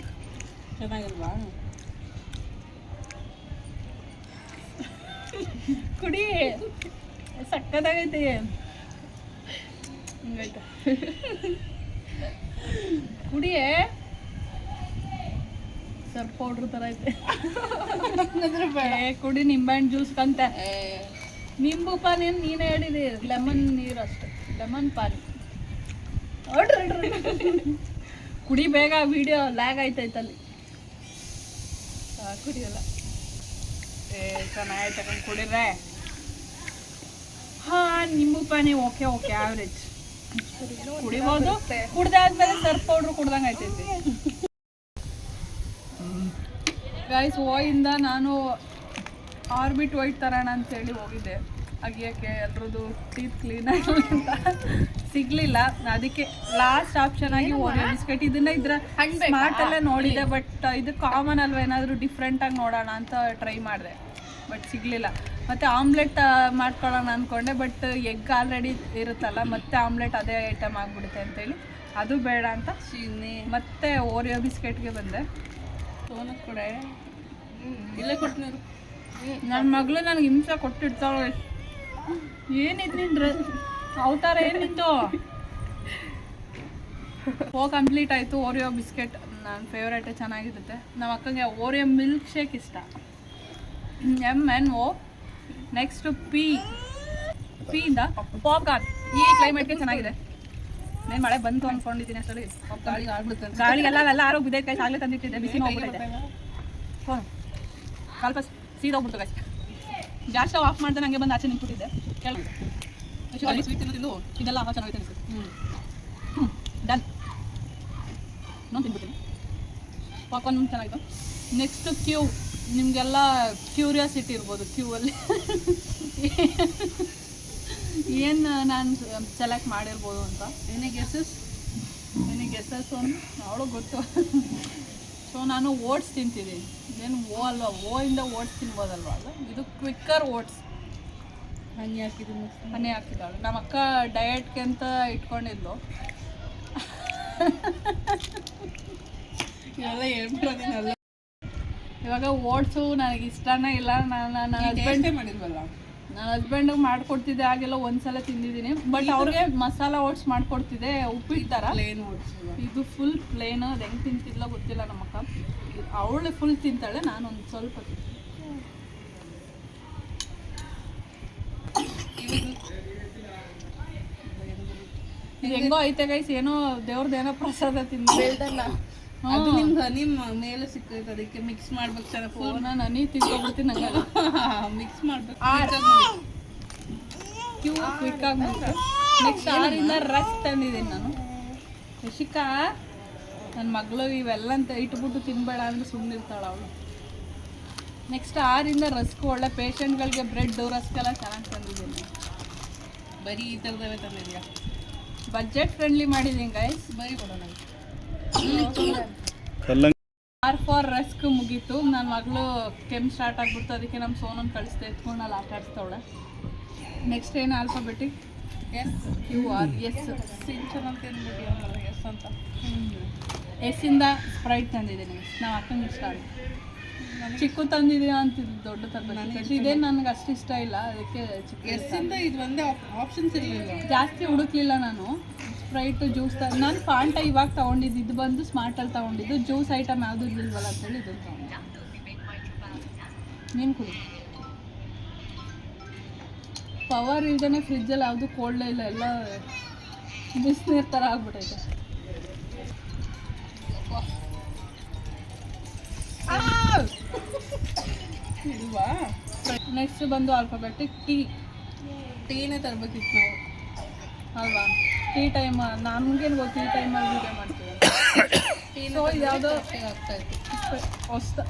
ಚೆನ್ನಾಗಿಲ್ವಾ? ಕುಡಿ, ಸಕ್ಕತ್ತಾಗೈತಿ. ಹಿಂಗೈತೆ ಕುಡಿಯೇ, ಸರ್ಫ್ ಪೌಡ್ರ್ ಥರ ಐತೆ. ಕುಡಿ, ನಿಂಬೆಹಣ್ಣು ಜ್ಯೂಸ್ ಕಂತೆ. ನಿಂಬು ಪಾನಿ ನೀನೇ ಹೇಳಿದಿ, ಲೆಮನ್ ನೀರು ಅಷ್ಟೆ, ಲೆಮನ್ ಪಾನಿ. ಕುಡಿ ಬೇಗ, ವಿಡಿಯೋ ಲ್ಯಾಗ್ ಆಯ್ತೈತಲ್ಲಿ. ಕುಡಿಯಲ್ಲ. ಚೆನ್ನಾಗೈತೆ ಕುಡಿದ್ರೆ. ನಿಂಬು ಪಾನಿ ಓಕೆ ಆವ್ರೇಜ್ ಕುಡಿಬೋದು. ಕುಡ್ದಾದ್ಮೇಲೆ ಸರ್ಫ್ ಪೌಡ್ರ್ ಕುಡ್ದಂಗೆ ಆಯ್ತೈತಿ. ಗೈಸ್, ಓಯಿಂದ ನಾನು ಆರ್ಬಿಟ್ ವೈಟ್ ತರೋಣ ಅಂತೇಳಿ ಹೋಗಿದ್ದೆ ಅಗಿಯೋಕ್ಕೆ. ಎಲ್ರದ್ದು ಟೀತ್ ಕ್ಲೀನ್ ಆಗಿಲ್ಲ ಅಂತ ಸಿಗಲಿಲ್ಲ. ಅದಕ್ಕೆ ಲಾಸ್ಟ್ ಆಪ್ಷನ್ ಆಗಿ ಓರಿಯೋ ಬಿಸ್ಕೆಟ್. ಇದನ್ನ ಸ್ಮಾರ್ಟಲ್ಲೇ ನೋಡಿದೆ, ಬಟ್ ಇದು ಕಾಮನ್ ಅಲ್ವಾ, ಏನಾದರೂ ಡಿಫ್ರೆಂಟಾಗಿ ನೋಡೋಣ ಅಂತ ಟ್ರೈ ಮಾಡಿದೆ, ಬಟ್ ಸಿಗಲಿಲ್ಲ. ಮತ್ತು ಆಮ್ಲೆಟ್ ಮಾಡ್ಕೊಳ್ಳೋಣ ಅಂದ್ಕೊಂಡೆ, ಬಟ್ ಎಗ್ ಆಲ್ರೆಡಿ ಇರುತ್ತಲ್ಲ, ಮತ್ತೆ ಆಮ್ಲೆಟ್ ಅದೇ ಐಟಮ್ ಆಗಿಬಿಡುತ್ತೆ ಅಂತೇಳಿ ಅದು ಬೇಡ ಅಂತ ಮತ್ತೆ ಓರಿಯೋ ಬಿಸ್ಕೆಟ್ಗೆ ಬಂದೆ. ಸೋನಕ್ಕೆ ಕೂಡ ಇಲ್ಲೇ ಕೊಟ್ಟಿದ್ರು. ನನ್ನ ಮಗಳು ನನಗೆ ಹಿಂಸೆ ಕೊಟ್ಟಿರ್ತಾಳೆ. ಏನಿತ್ತು ನಿಂದ್ರೆ ಅವತಾರ ಏನಿತ್ತು? ಕಂಪ್ಲೀಟ್ ಆಯಿತು. ಓರಿಯೋ ಬಿಸ್ಕೆಟ್ ನನ್ನ ಫೇವ್ರೇಟೇ, ಚೆನ್ನಾಗಿರುತ್ತೆ. ನಮ್ಮ ಅಕ್ಕಂಗೆ ಓರಿಯೋ ಮಿಲ್ಕ್ ಶೇಕ್ ಇಷ್ಟ. MNO. ನೆಕ್ಸ್ಟು ಪಿಯಿಂದ ಪಾಪ್ಕಾರ್ನ್. ಈ ಕ್ಲೈಮೇಟ್ಗೆ ಚೆನ್ನಾಗಿದೆ. నేను ಮಳೆ ಬಂತು ಅಂದ್ಕೊಂಡಿದ್ದೀನಿ ಅಷ್ಟೇ. ಗಾಳಿಗೆ ಆಗ್ಬಿಡುತ್ತೆ. ಗಾಳಿಗೆಲ್ಲ ಆರೋಗ್ಯ ಬಿದ್ದೈತೆ. ಕೈ ಆಗಲೇ ತಂದಿಟ್ಟಿದ್ದೆ, ಬಿಸಿ ಹೋಗ್ಬಿಟ್ಟೈತೆ. ಫೋನ್ ಸ್ವಲ್ಪ ಸೀದೋಗ್ಬಿಡ್ತು ಗೈಸ್. ಗ್ಯಾಸ್ ಸ್ಟವ್ ಆಫ್ ಮಾಡಿದೆ, ನನಗೆ ಬಂದು ಆಚೆ ನಿಂತ್ಬಿಟ್ಟಿದ್ದೆ. ಕೇಳಿ ಸ್ವೀಟ್ ತಿನ್ನೋದಿಲ್ಲ, ಇದೆಲ್ಲ ಆಗ ಚೆನ್ನಾಗೈತೆ ಅನಿಸುತ್ತೆ. ಡನ್. ನಾನು ತಿನ್ಬಿಡ್ತೀನಿ. ಪಾಪ್ಕಾರ್ನ್ ಚೆನ್ನಾಗಿತ್ತು. Next Q. ನಿಮಗೆಲ್ಲ ಕ್ಯೂರಿಯಾಸಿಟಿ ಇರ್ಬೋದು ಕ್ಯೂವಲ್ಲಿ ಏನು ನಾನು ಸೆಲೆಕ್ಟ್ ಮಾಡಿರ್ಬೋದು ಅಂತ. ಎನಿ ಗೆಸಸ್ ಒಂದು ಅವಳು ಗೊತ್ತು. ಸೊ ನಾನು ಓಟ್ಸ್ ತಿಂತಿದ್ದೀನಿ. ಏನು ಓ ಅಲ್ವಾ, ಓಯಿಂದ ಓಟ್ಸ್ ತಿನ್ಬೋದಲ್ವ? ಅಲ್ಲ, ಇದು ಕ್ವಿಕ್ಕರ್ ಓಟ್ಸ್. ಹನಿ ಹಾಕಿದ್ದಾಳು. ನಮ್ಮ ಅಕ್ಕ ಡಯಟ್ಗೆ ಅಂತ ಇಟ್ಕೊಂಡಿದ್ಲು. ಇವೆಲ್ಲ ಹೇಳ್ಬಿಡೋದಿನಲ್ಲ. ಇವಾಗ ಓಟ್ಸು ನನಗೆ ಇಷ್ಟನೇ ಇಲ್ಲ. ನನ್ನ ಹಸ್ಬೆಂಡಿಗೆ ಮಾಡಿಕೊಡ್ತಿದ್ದೆ, ಆಗೆಲ್ಲ ಒಂದ್ಸಲ ತಿಂದಿದ್ದೀನಿ. ಬಟ್ ಅವ್ರಿಗೆ ಮಸಾಲ ಓಟ್ಸ್ ಮಾಡಿಕೊಡ್ತಿದ್ದೆ, ಉಪ್ಪಿಟ್ಟು ಥರ. Plain oats. ಇದು ಫುಲ್ ಪ್ಲೇನ್. ಅದು ಹೆಂಗೆ ತಿಂತಿಲ್ಲ ಗೊತ್ತಿಲ್ಲ ನಮ್ಮಕ್ಕ. ಅವಳು ಫುಲ್ ತಿಂತಾಳೆ, ನಾನೊಂದು ಸ್ವಲ್ಪ ತಿಂತೀನಿ. ಇದು ಹೆಂಗೋ ಐತೆ ಗೈಸ್, ಏನೋ ದೇವ್ರದ್ದೇನೋ ಪ್ರಸಾದ ತಿಂದ. ಅದು ನಿಮ್ಗೆ ಹನಿ ಮೇಲೆ ಸಿಕ್ಕೈತೆ, ಅದಕ್ಕೆ ಮಿಕ್ಸ್ ಮಾಡ್ಬೇಕು ಚೆನ್ನಾಗಿ. ನಾನು ಹನಿ ತಿನ್ಕೊಬಿಡ್ತೀನಿ. ನಂಗೆ ಮಿಕ್ಸ್ ಮಾಡ್ಬೇಕು. ಕ್ವಿಕ್ ಆಗಿ. ನೆಕ್ಸ್ಟ್ 6ರಿಂದ ರಸ್ ತಂದಿದ್ದೀನಿ ನಾನು. ಯಶಿಕಾ, ನನ್ನ ಮಗಳು ಇವೆಲ್ಲ ಅಂತ ಇಟ್ಬಿಟ್ಟು ತಿನ್ಬೇಡ ಅಂದ್ರೆ ಸುಮ್ಮನಿರ್ತಾಳೆ ಅವಳು. ನೆಕ್ಸ್ಟ್ 6ರಿಂದ ರಸ್ಕು. ಒಳ್ಳೆ ಪೇಷಂಟ್ಗಳಿಗೆ ಬ್ರೆಡ್ ರಸ್ಕೆಲ್ಲ ಚೆನ್ನಾಗಿ ತಂದಿದ್ದೀನಿ. ಬರೀ ಈ ಥರದವೇ ತಂದಿದ್ಯಾ? ಬಜೆಟ್ ಫ್ರೆಂಡ್ಲಿ ಮಾಡಿದ್ದೀನಿ ಗೈಸ್. ಬರೀ ಕೊಡೋಣ. R4 ರಸ್ಕ್ ಮುಗೀತು. ನನ್ನ ಮಗಳು ಕೆಮ್ಮು ಸ್ಟಾರ್ಟ್ ಆಗ್ಬಿಡ್ತು, ಅದಕ್ಕೆ ನಮ್ಮ ಸೋನನ್ನು ಕಳಿಸ್ತಾ ಎತ್ಕೊಂಡು ಅಲ್ಲಿ ಆಟ ಆಡ್ತಾವಳೆ. ನೆಕ್ಸ್ಟ್ ಏನು ಆಲ್ಫಾಬೆಟಿಕ್? QR. ಸಿಂಚನ್ ಅಂತ ಏನ್ಬಿಟ್ಟು ಎಸ್ ಅಂತ. ಎಸ್ಸಿಂದ ಸ್ಪ್ರೈಟ್ ತಂದಿದ್ದೀನಿ. ನಾವು ಅಕ್ಕಂಗೆ ಇಷ್ಟ ಆಗುತ್ತೆ. ಚಿಕ್ಕು ತಂದಿದ್ದೀಯ ಅಂತಿದ್ದು, ದೊಡ್ಡ ತರಬೇಕು. ಇದೇ ನನಗೆ ಅಷ್ಟು ಇಷ್ಟ ಇಲ್ಲ, ಅದಕ್ಕೆ ಚಿಕ್ಕ. ಎಸ್ಸಿಂದ ಇದು ಒಂದೇ ಆಪ್ಷನ್ಸ್ ಇರಲಿಲ್ಲ, ಜಾಸ್ತಿ ಹುಡುಕ್ಲಿಲ್ಲ ನಾನು. ಸ್ಪ್ರೈಟ್ ಜ್ಯೂಸ್ ನಾನು ಫಾಂಟ ಇವಾಗ ತೊಗೊಂಡಿದ್ದು. ಇದು ಬಂದು ಸ್ಮಾರ್ಟಲ್ಲಿ ತೊಗೊಂಡಿದ್ದು. ಜ್ಯೂಸ್ ಐಟಮ್ ಯಾವುದೂ ಇರಲಿಲ್ವಲ್ಲ ಅಂತೇಳಿ ಇದನ್ನು ತೊಗೊಂಡು. ನೀನು ಕುಡಿ. ಪವರ್ ಇಲ್ದೇ ಫ್ರಿಜ್ಜಲ್ಲಿ ಯಾವುದು ಕೋಲ್ಡೇ ಇಲ್ಲ, ಎಲ್ಲ ಬಿಸಿನೀರು ಥರ ಆಗ್ಬಿಟ್ಟೈತೆ. ಇಲ್ವಾ? ನೆಕ್ಸ್ಟ್ ಬಂದು ಆಲ್ಫಾಬೆಟಿಕ್. ಟೀನೇ ತರಬೇಕಿತ್ತು ನಾವು ಅಲ್ವಾ? ಟೀ ಟೈಮ್ ನಮಗೇನು ಗೊತ್ತು, ಈ ಟೈಮಲ್ಲಿ ವೀಡಿಯೋ ಮಾಡ್ತೀವಿ. ಸೊ ಇದ್ಯಾವುದೋ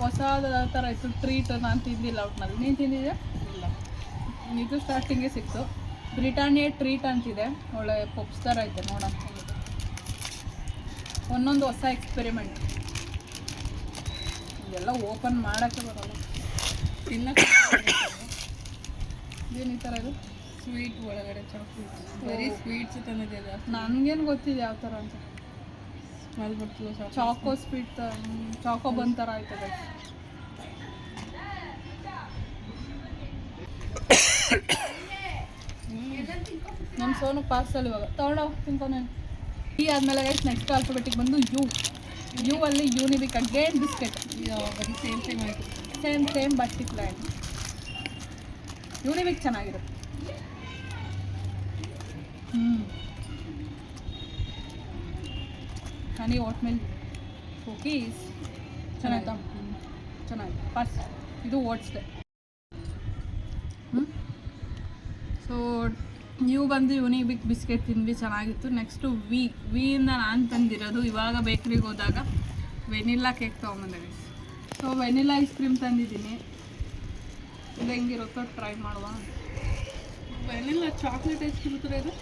ಹೊಸದ ಥರ ಇತ್ತು ಟ್ರೀಟ್. ನಾನು ತಿಂದಿಲ್ಲ ಒಟ್ಟಿನಲ್ಲಿ. ನೀನು ತಿಂದಿದ್ಯಾ? ಇಲ್ಲ. ಇದು ಸ್ಟಾರ್ಟಿಂಗೇ ಸಿಕ್ತು. ಬ್ರಿಟಾನಿಯಾ ಟ್ರೀಟ್ ಅಂತಿದೆ, ಒಳ್ಳೆ ಪಪ್ಸ್ ಥರ ಐತೆ ನೋಡೋಣ. ಒಂದೊಂದು ಹೊಸ ಎಕ್ಸ್ಪೆರಿಮೆಂಟ್. ಇದೆಲ್ಲ ಓಪನ್ ಮಾಡೋಕ್ಕೆ ಬರೋಲ್ಲ, ತಿನ್ನಕ್ಕೆ. ಏನು ಈ ಥರ ಇದು? ಸ್ವೀಟ್ ಒಳಗಡೆ ಚಾಕ್ಲೇಟ್. ಬರೀ ಸ್ವೀಟ್ಸ್ ತಂದಿದೆ. ನನಗೇನು ಗೊತ್ತಿದೆ ಯಾವ ಥರ ಅಂತ. ಅಲ್ಲಿ ಬರ್ತಿಲ್ಲ ಚಾಕೋ ಸ್ವೀಟ್ ಚಾಕೋ ಬಂತರ ಆಯ್ತದೆ. ನಮ್ಮ ಸೋನು ಪಾರ್ಸಲ್ ಇವಾಗ ತಗೊಂಡು ತಿನ್ಕೊಂಡು ಈ ಆದಮೇಲೆ ನೆಕ್ಸ್ಟ್ ಆಲ್ಫಾಬೆಟಿಗೆ ಬಂದು ಯು ಅಲ್ಲಿ ಯೂನಿಬಿಕ್ ಅಗೇನ್ ಬಿಸ್ಕೆಟ್ ಬರೀ ಸೇಮ್ ಆಯಿತು. Same but different. ಯೂನಿಬಿಕ್ ಚೆನ್ನಾಗಿರುತ್ತೆ. ಹನಿ ಓಟ್ ಮಿಲ್ಕ್ ಕುಕೀಸ್ ಚೆನ್ನಾಯ್ತಾ? ಚೆನ್ನಾಗಿ ಪಾಸ್. ಇದು ಓಟ್ಸ್ದೆ. ಸೊ ನೀವು ಬಂದು ಯೂನಿಬಿಕ್ ಬಿಸ್ಕೆಟ್ ತಿಂದ್ವಿ, ಚೆನ್ನಾಗಿತ್ತು. ನೆಕ್ಸ್ಟು ವಿಯಿಂದ ನಾನು ತಂದಿರೋದು ಇವಾಗ ಬೇಕ್ರಿಗೆ ಹೋದಾಗ ವೆನಿಲ್ಲಾ ಕೇಕ್ ತೊಗೊಂಬಂದೆ. ಸೊ ವೆನಿಲ್ಲಾ ಐಸ್ ಕ್ರೀಮ್ ತಂದಿದ್ದೀನಿ. ಇದು ಹೆಂಗಿರುತ್ತೋ ಟ್ರೈ ಮಾಡುವ. ವೆನಿಲ್ಲಾ ಚಾಕ್ಲೇಟ್ ಐಸ್ ಕ್ರೀಮ್ ಥರ ಇದು.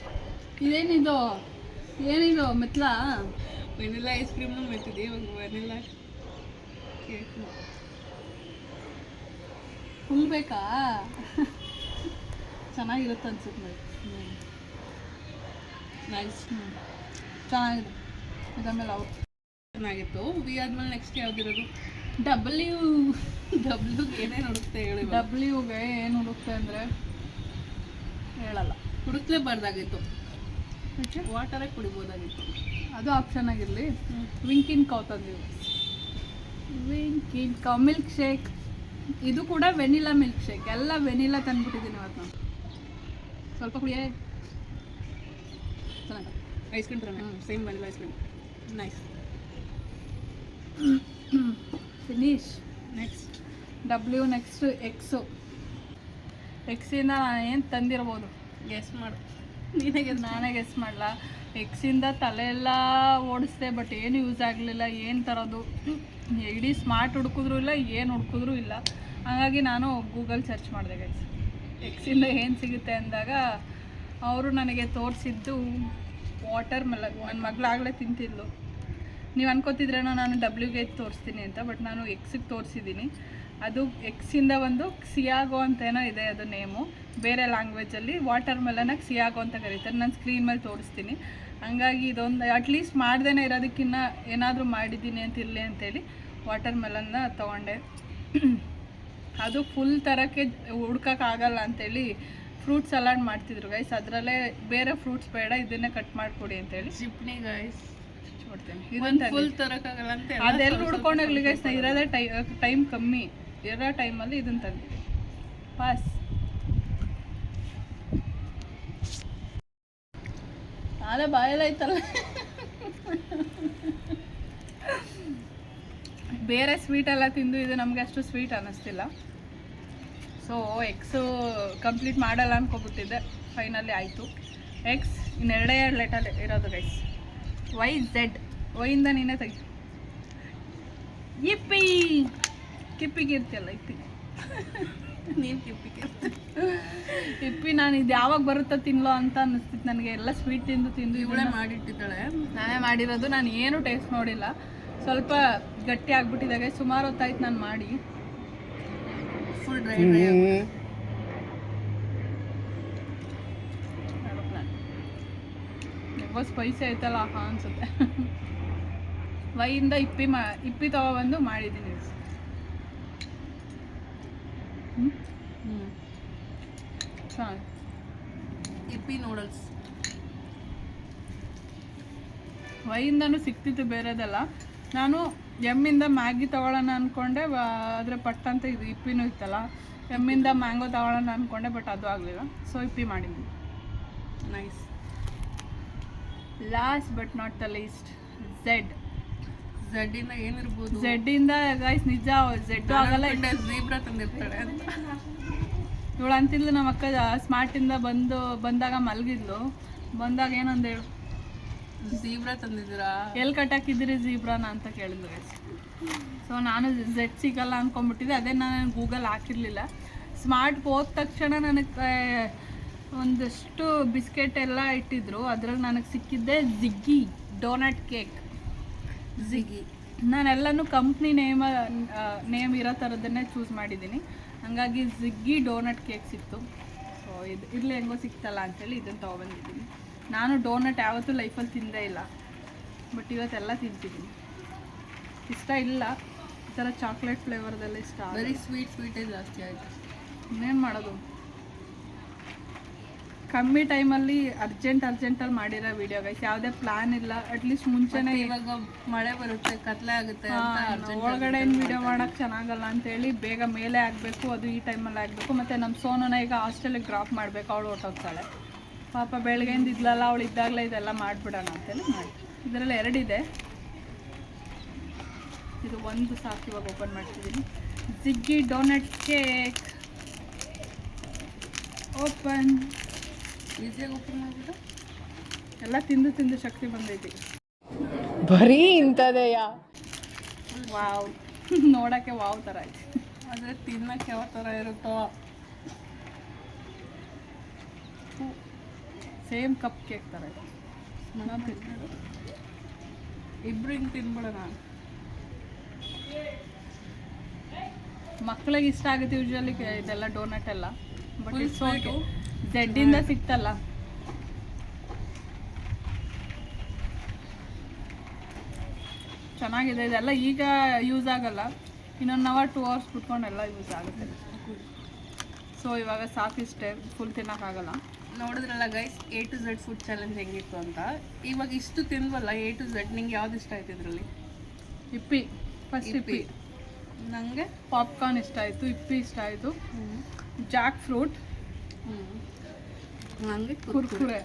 ಇದೇನಿದು ಮೆತ್ಲಾ? Vanilla ice ಕ್ರೀಮ್ನು ಮೆತ್ತಿದೆ. ಇವಾಗ ವೆನಿಲ್ಲಾ ಕೇಕ್ ಫುಲ್ ಬೇಕಾ? ಚೆನ್ನಾಗಿರುತ್ತೆ ಅನ್ಸುತ್ತೆ ನೋಡಿ. ನೈಸ್. ಚೆನ್ನಾಗಿದೆ. ಇದಾದ್ಮೇಲೆ ಅವ್ರು ಚೆನ್ನಾಗಿತ್ತು. ವಿ ಆದ್ಮೇಲೆ ನೆಕ್ಸ್ಟ್ ಯಾವ್ದಿರೋದು? ಡಬ್ಲ್ಯೂಗೆ ಏನೇನು ಹುಡುಕ್ತೆ ಹೇಳಿ. ಡಬ್ಲ್ಯೂಗೆ ಏನು ಹುಡುಕ್ತೆ ಅಂದರೆ ಹೇಳಲ್ಲ. ಹುಡುಕ್ಲೇಬಾರ್ದಾಗಿತ್ತು. ವಾಟರೇ ಕುಡಿಬೋದಾಗಿತ್ತು. ಅದು ಆಪ್ಷನ್ ಆಗಿರಲಿ. ವಿಂಕಿನ್ ಕೌ ತಂದಿವಿ. Winkin cow milkshake. ಇದು ಕೂಡ ವೆನಿಲಾ ಮಿಲ್ಕ್ ಶೇಕ್. ಎಲ್ಲ ವೆನಿಲಾ ತಂದ್ಬಿಟ್ಟಿದ್ದೀನಿ ಇವತ್ತು ನಾನು. ಸ್ವಲ್ಪ ಕುಡಿಯೇ. ಚೆನ್ನಾಗಿ ಐಸ್ ಕ್ರೀಮ್ ಥರನೇ. Same vanilla ice cream. Nice. Finish. Next next ಎಕ್ಸಿಂದ ನಾನು ಏನು ತಂದಿರ್ಬೋದು ಗೆಸ್ ಮಾಡು. ನಾನೇ ಗೆಸ್ ಮಾಡಲ. ಎಕ್ಸಿಂದ ತಲೆ ಎಲ್ಲ ಓಡಿಸ್ದೆ, ಬಟ್ ಏನು ಯೂಸ್ ಆಗಲಿಲ್ಲ. ಏನು ತರೋದು, ಇಡೀ ಸ್ಮಾರ್ಟ್ ಹುಡುಕಿದ್ರೂ ಇಲ್ಲ, ಏನು ಹುಡುಕಿದ್ರೂ ಇಲ್ಲ. ಹಾಗಾಗಿ ನಾನು ಗೂಗಲ್ ಸರ್ಚ್ ಮಾಡಿದೆ ಗೈಸ್. ಎಕ್ಸಿಂದ ಏನು ಸಿಗುತ್ತೆ ಅಂದಾಗ ಅವರು ನನಗೆ ತೋರಿಸಿದ್ದು ವಾಟರ್ ಮೆಲನ್. ನನ್ನ ಮಗಳಾಗಲೇ ತಿಂತಿದ್ಲು. ನೀವು ಅನ್ಕೋತಿದ್ರೇನೋ ನಾನು ಡಬ್ಲ್ಯೂಗೆ ತೋರಿಸ್ತೀನಿ ಅಂತ, ಬಟ್ ನಾನು ಎಕ್ಸಿಗೆ ತೋರಿಸಿದ್ದೀನಿ. ಅದು ಎಕ್ಸಿಂದ ಒಂದು ಸಿಯಾಗೋ ಅಂತೇನೋ ಇದೆ ಅದು ನೇಮು. ಬೇರೆ ಲ್ಯಾಂಗ್ವೇಜಲ್ಲಿ ವಾಟರ್ ಮೆಲನಾಗಿ ಸಿಯಾಗೋ ಅಂತ ಕರೀತಾರೆ. ನಾನು ಸ್ಕ್ರೀನ್ ಮೇಲೆ ತೋರಿಸ್ತೀನಿ. ಹಂಗಾಗಿ ಇದೊಂದು ಅಟ್ಲೀಸ್ಟ್ ಮಾಡ್ದೇ ಇರೋದಕ್ಕಿಂತ ಏನಾದರೂ ಮಾಡಿದ್ದೀನಿ ಅಂತಿರಲಿ ಅಂತೇಳಿ ವಾಟರ್ ಮೆಲನ್ನ ತೊಗೊಂಡೆ. ಅದು ಫುಲ್ ಥರಕ್ಕೆ ಹುಡ್ಕೋಕ್ಕಾಗಲ್ಲ ಅಂತೇಳಿ ಫ್ರೂಟ್ ಸಲಾಡ್ ಮಾಡ್ತಿದ್ರು ಗೈಸ್. ಅದರಲ್ಲೇ ಬೇರೆ ಫ್ರೂಟ್ಸ್ ಬೇಡ, ಇದನ್ನೇ ಕಟ್ ಮಾಡಿಕೊಡಿ ಅಂತೇಳಿ ಚಿಪ್ನಿ ಗೈಸ್ ಕೊಡ್ತೇನೆ. ಇದೊಂದು ಫುಲ್ ತರೋಕ್ಕಾಗಲ್ಲ ಅಂತ ಅದೆಲ್ಲ ಹುಡ್ಕೊಂಡೋಗ್ಲಿ ಗೈಸ್. ಇರೋದೇ ಟೈಮ್ ಕಮ್ಮಿ ಇರೋ ಟೈಮಲ್ಲಿ ಇದನ್ನು ತಂದಿದ್ದೆ. ಪಾಸ್. ನಾಳೆ ಬಾಯೆಲ್ಲ ಐತಲ್ಲ. ಬೇರೆ ಸ್ವೀಟೆಲ್ಲ ತಿಂದು ಇದು ನಮಗೆ ಅಷ್ಟು ಸ್ವೀಟ್ ಅನ್ನಿಸ್ತಿಲ್ಲ. ಸೊ ಎಕ್ಸು ಕಂಪ್ಲೀಟ್ ಮಾಡಲ್ಲ ಅನ್ಕೊಬಿಟ್ಟಿದ್ದೆ. ಫೈನಲಿ ಆಯಿತು. ಎಕ್ಸ್ ಇನ್ನೆರಡೇ 2 ಲೆಟರ್ ಇರೋದು ಗೈಸ್. YZ. ವೈಯಿಂದ ನೀನೇ ತೆಗಿ. ಇಪ್ಪಿ ಕಿಪ್ಪಿಗೆ ಇರ್ತಿಯಲ್ಲ ಇಪ್ಪಿ. ನೀನು ಕಿಪ್ಪಿಗೆ ಇಪ್ಪಿ. ನಾನು ಇದು ಯಾವಾಗ ಬರುತ್ತೋ ತಿನ್ಲೋ ಅಂತ ಅನ್ನಿಸ್ತಿತ್ತು ನನಗೆ. ಎಲ್ಲ ಸ್ವೀಟ್ ತಿಂದು ಇವಳೇ ಮಾಡಿಟ್ಟಿದ್ದಾಳೆ. ನಾನೇ ಮಾಡಿರೋದು. ನಾನು ಏನು ಟೇಸ್ಟ್ ನೋಡಿಲ್ಲ. ಸ್ವಲ್ಪ ಗಟ್ಟಿ ಆಗ್ಬಿಟ್ಟಿದ್ದಾಗೆ. ಸುಮಾರು ಹೊತ್ತಾಯ್ತು ನಾನು ಮಾಡಿ. ಫುಲ್ ಡ್ರೈ ಸ್ಪೈಸಿ ಆಯ್ತಲ್ಲ ಅನ್ಸುತ್ತೆ. ವೈಯಿಂದ ಇಪ್ಪಿ ತಗೊಬಂದು ಮಾಡಿದ್ದೀನಿ. ಚೆನ್ನಾಗಿ ಇಪ್ಪಿ ನೂಡಲ್ಸ್. ವೈಯಿಂದನೂ ಸಿಕ್ತಿತ್ತು ಬೇರೆದೆಲ್ಲ. ನಾನು ಎಮ್ಮಿಂದ ಮ್ಯಾಗಿ ತೊಗೊಳ್ಳೋಣ ಅಂದ್ಕೊಂಡೆ, ಆದರೆ ಪಟ್ ಅಂತ ಇದು ಇಪ್ಪಿನೂ ಇತ್ತಲ್ಲ. ಎಮ್ಮಿಂದ ಮ್ಯಾಂಗೋ ತೊಗೊಳ್ಳೋಣ ಅಂದ್ಕೊಂಡೆ, ಬಟ್ ಅದು ಆಗಲಿಲ್ಲ. ಸೊ ಇಪ್ಪಿ ಮಾಡಿದ್ದೀನಿ. Nice. Last but not the least ಝೆಡ್ಡಿಂದ ಏನಿರ್ಬೋದು? ಝೆಡ್ಡಿಂದ ಗೈಸ್ ನಿಜ ಝೆಡ್ಡು ಆಗಲ್ಲ. ಝೀಬ್ರಾ ತಂದಿರ್ತಾಳೆ ಅಂತ ಇವಳು ಅಂತಿದ್ಲು. ನಮ್ಮ ಅಕ್ಕ ಸ್ಮಾರ್ಟಿಂದ ಬಂದಾಗ ಮಲಗಿದ್ಲು. ಬಂದಾಗ ಏನಂದ ಹೇಳು? ಝೀಬ್ರಾ ತಂದಿದ್ದೀರಾ? ಎಲ್ಲಿ ಕಟ್ಟಾಕಿದ್ದೀರಿ ಝೀಬ್ರಾನ ಅಂತ ಕೇಳಿದ್ಲು ಗೈಸ್. ಸೊ ನಾನು ಝೆಡ್ ಸಿಗಲ್ಲ ಅಂದ್ಕೊಂಡ್ಬಿಟ್ಟಿದ್ದೆ. ಅದೇ ನಾನು ಗೂಗಲ್ ಹಾಕಿರಲಿಲ್ಲ. ಸ್ಮಾರ್ಟ್ ಹೋದ ತಕ್ಷಣ ನನಗೆ ಒಂದಷ್ಟು ಬಿಸ್ಕೆಟ್ ಎಲ್ಲ ಇಟ್ಟಿದ್ರು. ಅದ್ರಲ್ಲಿ ನನಗೆ ಸಿಕ್ಕಿದ್ದೆ ಜಿಗ್ಗಿ ಡೋನಟ್ ಕೇಕ್. ಜಿಗ್ಗಿ ನಾನೆಲ್ಲನೂ ಕಂಪ್ನಿ ನೇಮ್ ಇರೋ ಥರದನ್ನೇ ಚೂಸ್ ಮಾಡಿದ್ದೀನಿ. ಹಾಗಾಗಿ ಜಿಗ್ಗಿ ಡೋನಟ್ ಕೇಕ್ ಸಿಕ್ತು. ಸೊ ಇರಲಿ ಹೆಂಗೋ ಸಿಕ್ತಲ್ಲ ಅಂಥೇಳಿ ಇದನ್ನು ತೊಗೊಬಂದಿದ್ದೀನಿ. ನಾನು ಡೋನಟ್ ಯಾವತ್ತೂ ಲೈಫಲ್ಲಿ ತಿಂದೇ ಇಲ್ಲ. ಬಟ್ ಇವತ್ತೆಲ್ಲ ತಿಂತಿದ್ದೀನಿ. ಇಷ್ಟ ಇಲ್ಲ ಈ ಥರ ಚಾಕ್ಲೇಟ್ ಫ್ಲೇವರ್ದೆಲ್ಲ ಇಷ್ಟ. ಬರೀ ಸ್ವೀಟೇ ಜಾಸ್ತಿ ಆಯಿತು. ಇನ್ನೇನು ಮಾಡೋದು, ಕಮ್ಮಿ ಟೈಮಲ್ಲಿ ಅರ್ಜೆಂಟಲ್ಲಿ ಮಾಡಿರೋ ವಿಡಿಯೋ ಗೈಸ್. ಯಾವುದೇ ಪ್ಲಾನ್ ಇಲ್ಲ. ಅಟ್ಲೀಸ್ಟ್ ಮುಂಚೆನೇ ಇವಾಗ ಮಳೆ ಬರುತ್ತೆ, ಕತ್ಲೆ ಆಗುತ್ತೆ ಅಂತ ಒಳಗಡೆ ಏನು ವಿಡಿಯೋ ಮಾಡೋಕ್ಕೆ ಚೆನ್ನಾಗಲ್ಲ ಅಂತೇಳಿ ಬೇಗ ಮೇಲೆ ಆಗಬೇಕು, ಅದು ಈ ಟೈಮಲ್ಲಿ ಆಗಬೇಕು. ಮತ್ತು ನಮ್ಮ ಸೋನನ ಈಗ ಹಾಸ್ಟೆಲಿಗೆ ಡ್ರಾಪ್ ಮಾಡಬೇಕು, ಅವಳು ಹೊರಟೋಗ್ತಾಳೆ. ಪಾಪ ಬೆಳಗ್ಗೆಯಿಂದ ಇದ್ಲಲ್ಲ, ಅವಳು ಇದ್ದಾಗಲೇ ಇದೆಲ್ಲ ಮಾಡಿಬಿಡೋಣ ಅಂತೇಳಿ ಮಾಡಿ. ಇದರಲ್ಲಿ 2 ಇದೆ, ಇದು ಒಂದು ಸಾಕು. ಇವಾಗ ಓಪನ್ ಮಾಡ್ತಿದ್ದೀನಿ. ಜಿಗ್ಗಿ ಡೋನಟ್ ಕೇಕ್ ಓಪನ್. ಈಸಿಯಾಗಿ ಓಪನ್ ಮಾಡಿಬಿಟ್ಟು ಎಲ್ಲ ತಿಂದು ಶಕ್ತಿ ಬಂದೈತಿ. ಬರೀ ಇಂಥದೆಯಾ? ವಾವ್, ನೋಡೋಕ್ಕೆ ವಾವ್ ಥರ ಐತಿ. ಆದರೆ ತಿನ್ನಕ್ಕೆ ಯಾವ ಥರ ಇರುತ್ತೋ. ಸೇಮ್ ಕಪ್ ಕೇಕ್ ಥರ ಇದೆ. ಇಬ್ರು ಹಿಂಗೆ ತಿನ್ಬಿಡೋಣ. ಮಕ್ಕಳಿಗೆ ಇಷ್ಟ ಆಗುತ್ತೆ ಯೂಶ್ವಲಿ ಇದೆಲ್ಲ ಡೋನಟ್ ಎಲ್ಲ. ಬಟ್ ಇಟ್ಸ್ ಓಕೆ, ಝೆಡ್ಡಿಂದ ಸಿಕ್ತಲ್ಲ. ಚೆನ್ನಾಗಿದೆ. ಇದೆಲ್ಲ ಈಗ ಯೂಸ್ ಆಗಲ್ಲ, ಇನ್ನೊಂದು 1 2 ಅವರ್ಸ್ ಬಿಟ್ಕೊಂಡೆಲ್ಲ ಯೂಸ್ ಆಗುತ್ತೆ. ಸೊ ಇವಾಗ ಸಾಕಿಷ್ಟೇ, ಫುಲ್ ತಿನ್ನೋಕ್ಕಾಗಲ್ಲ. ನೋಡಿದ್ರಲ್ಲ guys, A to Z food challenge ಹೆಂಗಿತ್ತು ಅಂತ. ಇವಾಗ ಇಷ್ಟು ತಿಂದ್ವಲ್ಲ A to Z, ನಿಂಗೆ ಯಾವ್ದು ಇಷ್ಟ ಆಯ್ತು ಇದರಲ್ಲಿ? ಇಪ್ಪಿ, ಫಸ್ಟ್ ಇಪ್ಪಿ. ನನಗೆ ಪಾಪ್ಕಾರ್ನ್ ಇಷ್ಟ ಆಯಿತು, ಇಪ್ಪಿ ಇಷ್ಟ ಆಯಿತು, ಜಾಕ್ ಫ್ರೂಟ್, ನನಗೆ ಕುರ್ಕುರೆ,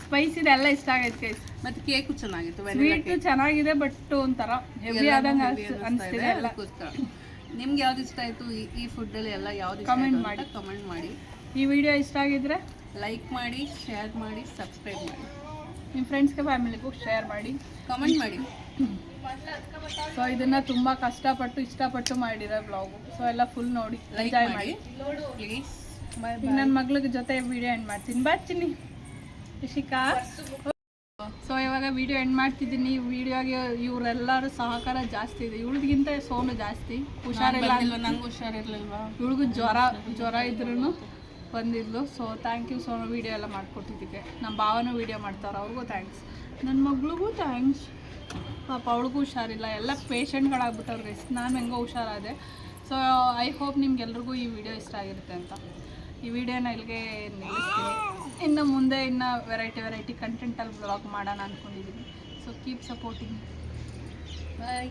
ಸ್ಪೈಸಿದೆ ಎಲ್ಲ ಇಷ್ಟ ಆಗೈತೆ ಗೈಸ್. ಮತ್ತು ಕೇಕು ಚೆನ್ನಾಗಿತ್ತು. ಸ್ವೀಟ್ ಚೆನ್ನಾಗಿದೆ, ಬಟ್ ಒಂಥರ ಹೆವಿ ಆದಂಗೆ ಅನಿಸ್ತಿದೆ ಎಲ್ಲ. ನಿಮ್ಗೆ ಯಾವ್ದು ಇಷ್ಟ ಆಯಿತು ಈ ಫುಡ್ಡಲ್ಲಿ ಎಲ್ಲ ಯಾವ್ದು ಕಮೆಂಟ್ ಮಾಡಿ. ಕಮೆಂಟ್ ಮಾಡಿ. ಈ ವಿಡಿಯೋ ಇಷ್ಟ ಆಗಿದ್ರೆ ಲೈಕ್ ಮಾಡಿ, ಶೇರ್ ಮಾಡಿ, ಸಬ್ಸ್ಕ್ರೈಬ್ ಮಾಡಿ. ನಿಮ್ಮ ಫ್ರೆಂಡ್ಸ್ಗೆ ಫ್ಯಾಮಿಲಿಗೂ ಶೇರ್ ಮಾಡಿ, ಕಮೆಂಟ್ ಮಾಡಿ. ಸೊ ಇದನ್ನು ತುಂಬ ಕಷ್ಟಪಟ್ಟು ಇಷ್ಟಪಟ್ಟು ಮಾಡಿರೋ ಬ್ಲಾಗು. ಸೊ ಎಲ್ಲ ಫುಲ್ ನೋಡಿ, ಲೈಕ್ ಎಂಜಾಯ್ ಮಾಡಿ ಮಾಡಿ. ಪ್ಲೀಸ್. ಈಗ ನನ್ನ ಮಗ್ಳಿಗೆ ಜೊತೆ ವಿಡಿಯೋ ಎಂಡ್ ಮಾಡ್ತೀನಿ. ಬರ್ತೀನಿ ರಿಷಿಕಾ. ಸೊ ಇವಾಗ ವಿಡಿಯೋ ಎಂಡ್ ಮಾಡ್ತಿದ್ದೀನಿ. ವಿಡಿಯೋಗೆ ಇವರೆಲ್ಲರೂ ಸಹಕಾರ ಜಾಸ್ತಿ ಇದೆ. ಇವಳಿಗಿಂತ ಸೋನು ಜಾಸ್ತಿ ಹುಷಾರಿಲ್ಲ. ನಂಗೆ ಹುಷಾರಿರ್ಲಿಲ್ವಾ? ಇವಳಿಗೂ ಜ್ವರ ಇದ್ರೂ ಬಂದಿದ್ಲು. So thank you Sonu, video ಎಲ್ಲ ಮಾಡಿಕೊಟ್ಟಿದ್ದಕ್ಕೆ. ನಮ್ಮ ಭಾವನೂ ವಿಡಿಯೋ ಮಾಡ್ತಾರೆ, ಅವ್ರಿಗೂ ಥ್ಯಾಂಕ್ಸ್. ನನ್ನ ಮಗಳಿಗೂ ಥ್ಯಾಂಕ್ಸ್. ಪಾಪ ಅವಳಿಗೂ ಹುಷಾರಿಲ್ಲ, ಎಲ್ಲ ಪೇಷಂಟ್ಗಳಾಗ್ಬಿಟ್ಟವ್ರಿಗೆ. ನಾನು ಹೆಂಗೋ ಹುಷಾರಾದೆ. ಸೊ ಐ ಹೋಪ್ ನಿಮ್ಗೆಲ್ರಿಗೂ ಈ ವಿಡಿಯೋ ಇಷ್ಟ ಆಗಿರುತ್ತೆ ಅಂತ. ಈ ವಿಡಿಯೋನ ಇಲ್ಲಿಗೆ ನಿಲ್ಲಿಸ್ತೀನಿ. ಇನ್ನು ಮುಂದೆ ವೆರೈಟಿ ಕಂಟೆಂಟಲ್ಲಿ ವ್ಲಾಗ್ ಮಾಡೋಣ ಅಂದ್ಕೊಂಡಿದ್ದೀನಿ. So keep supporting. ಬಾಯ್.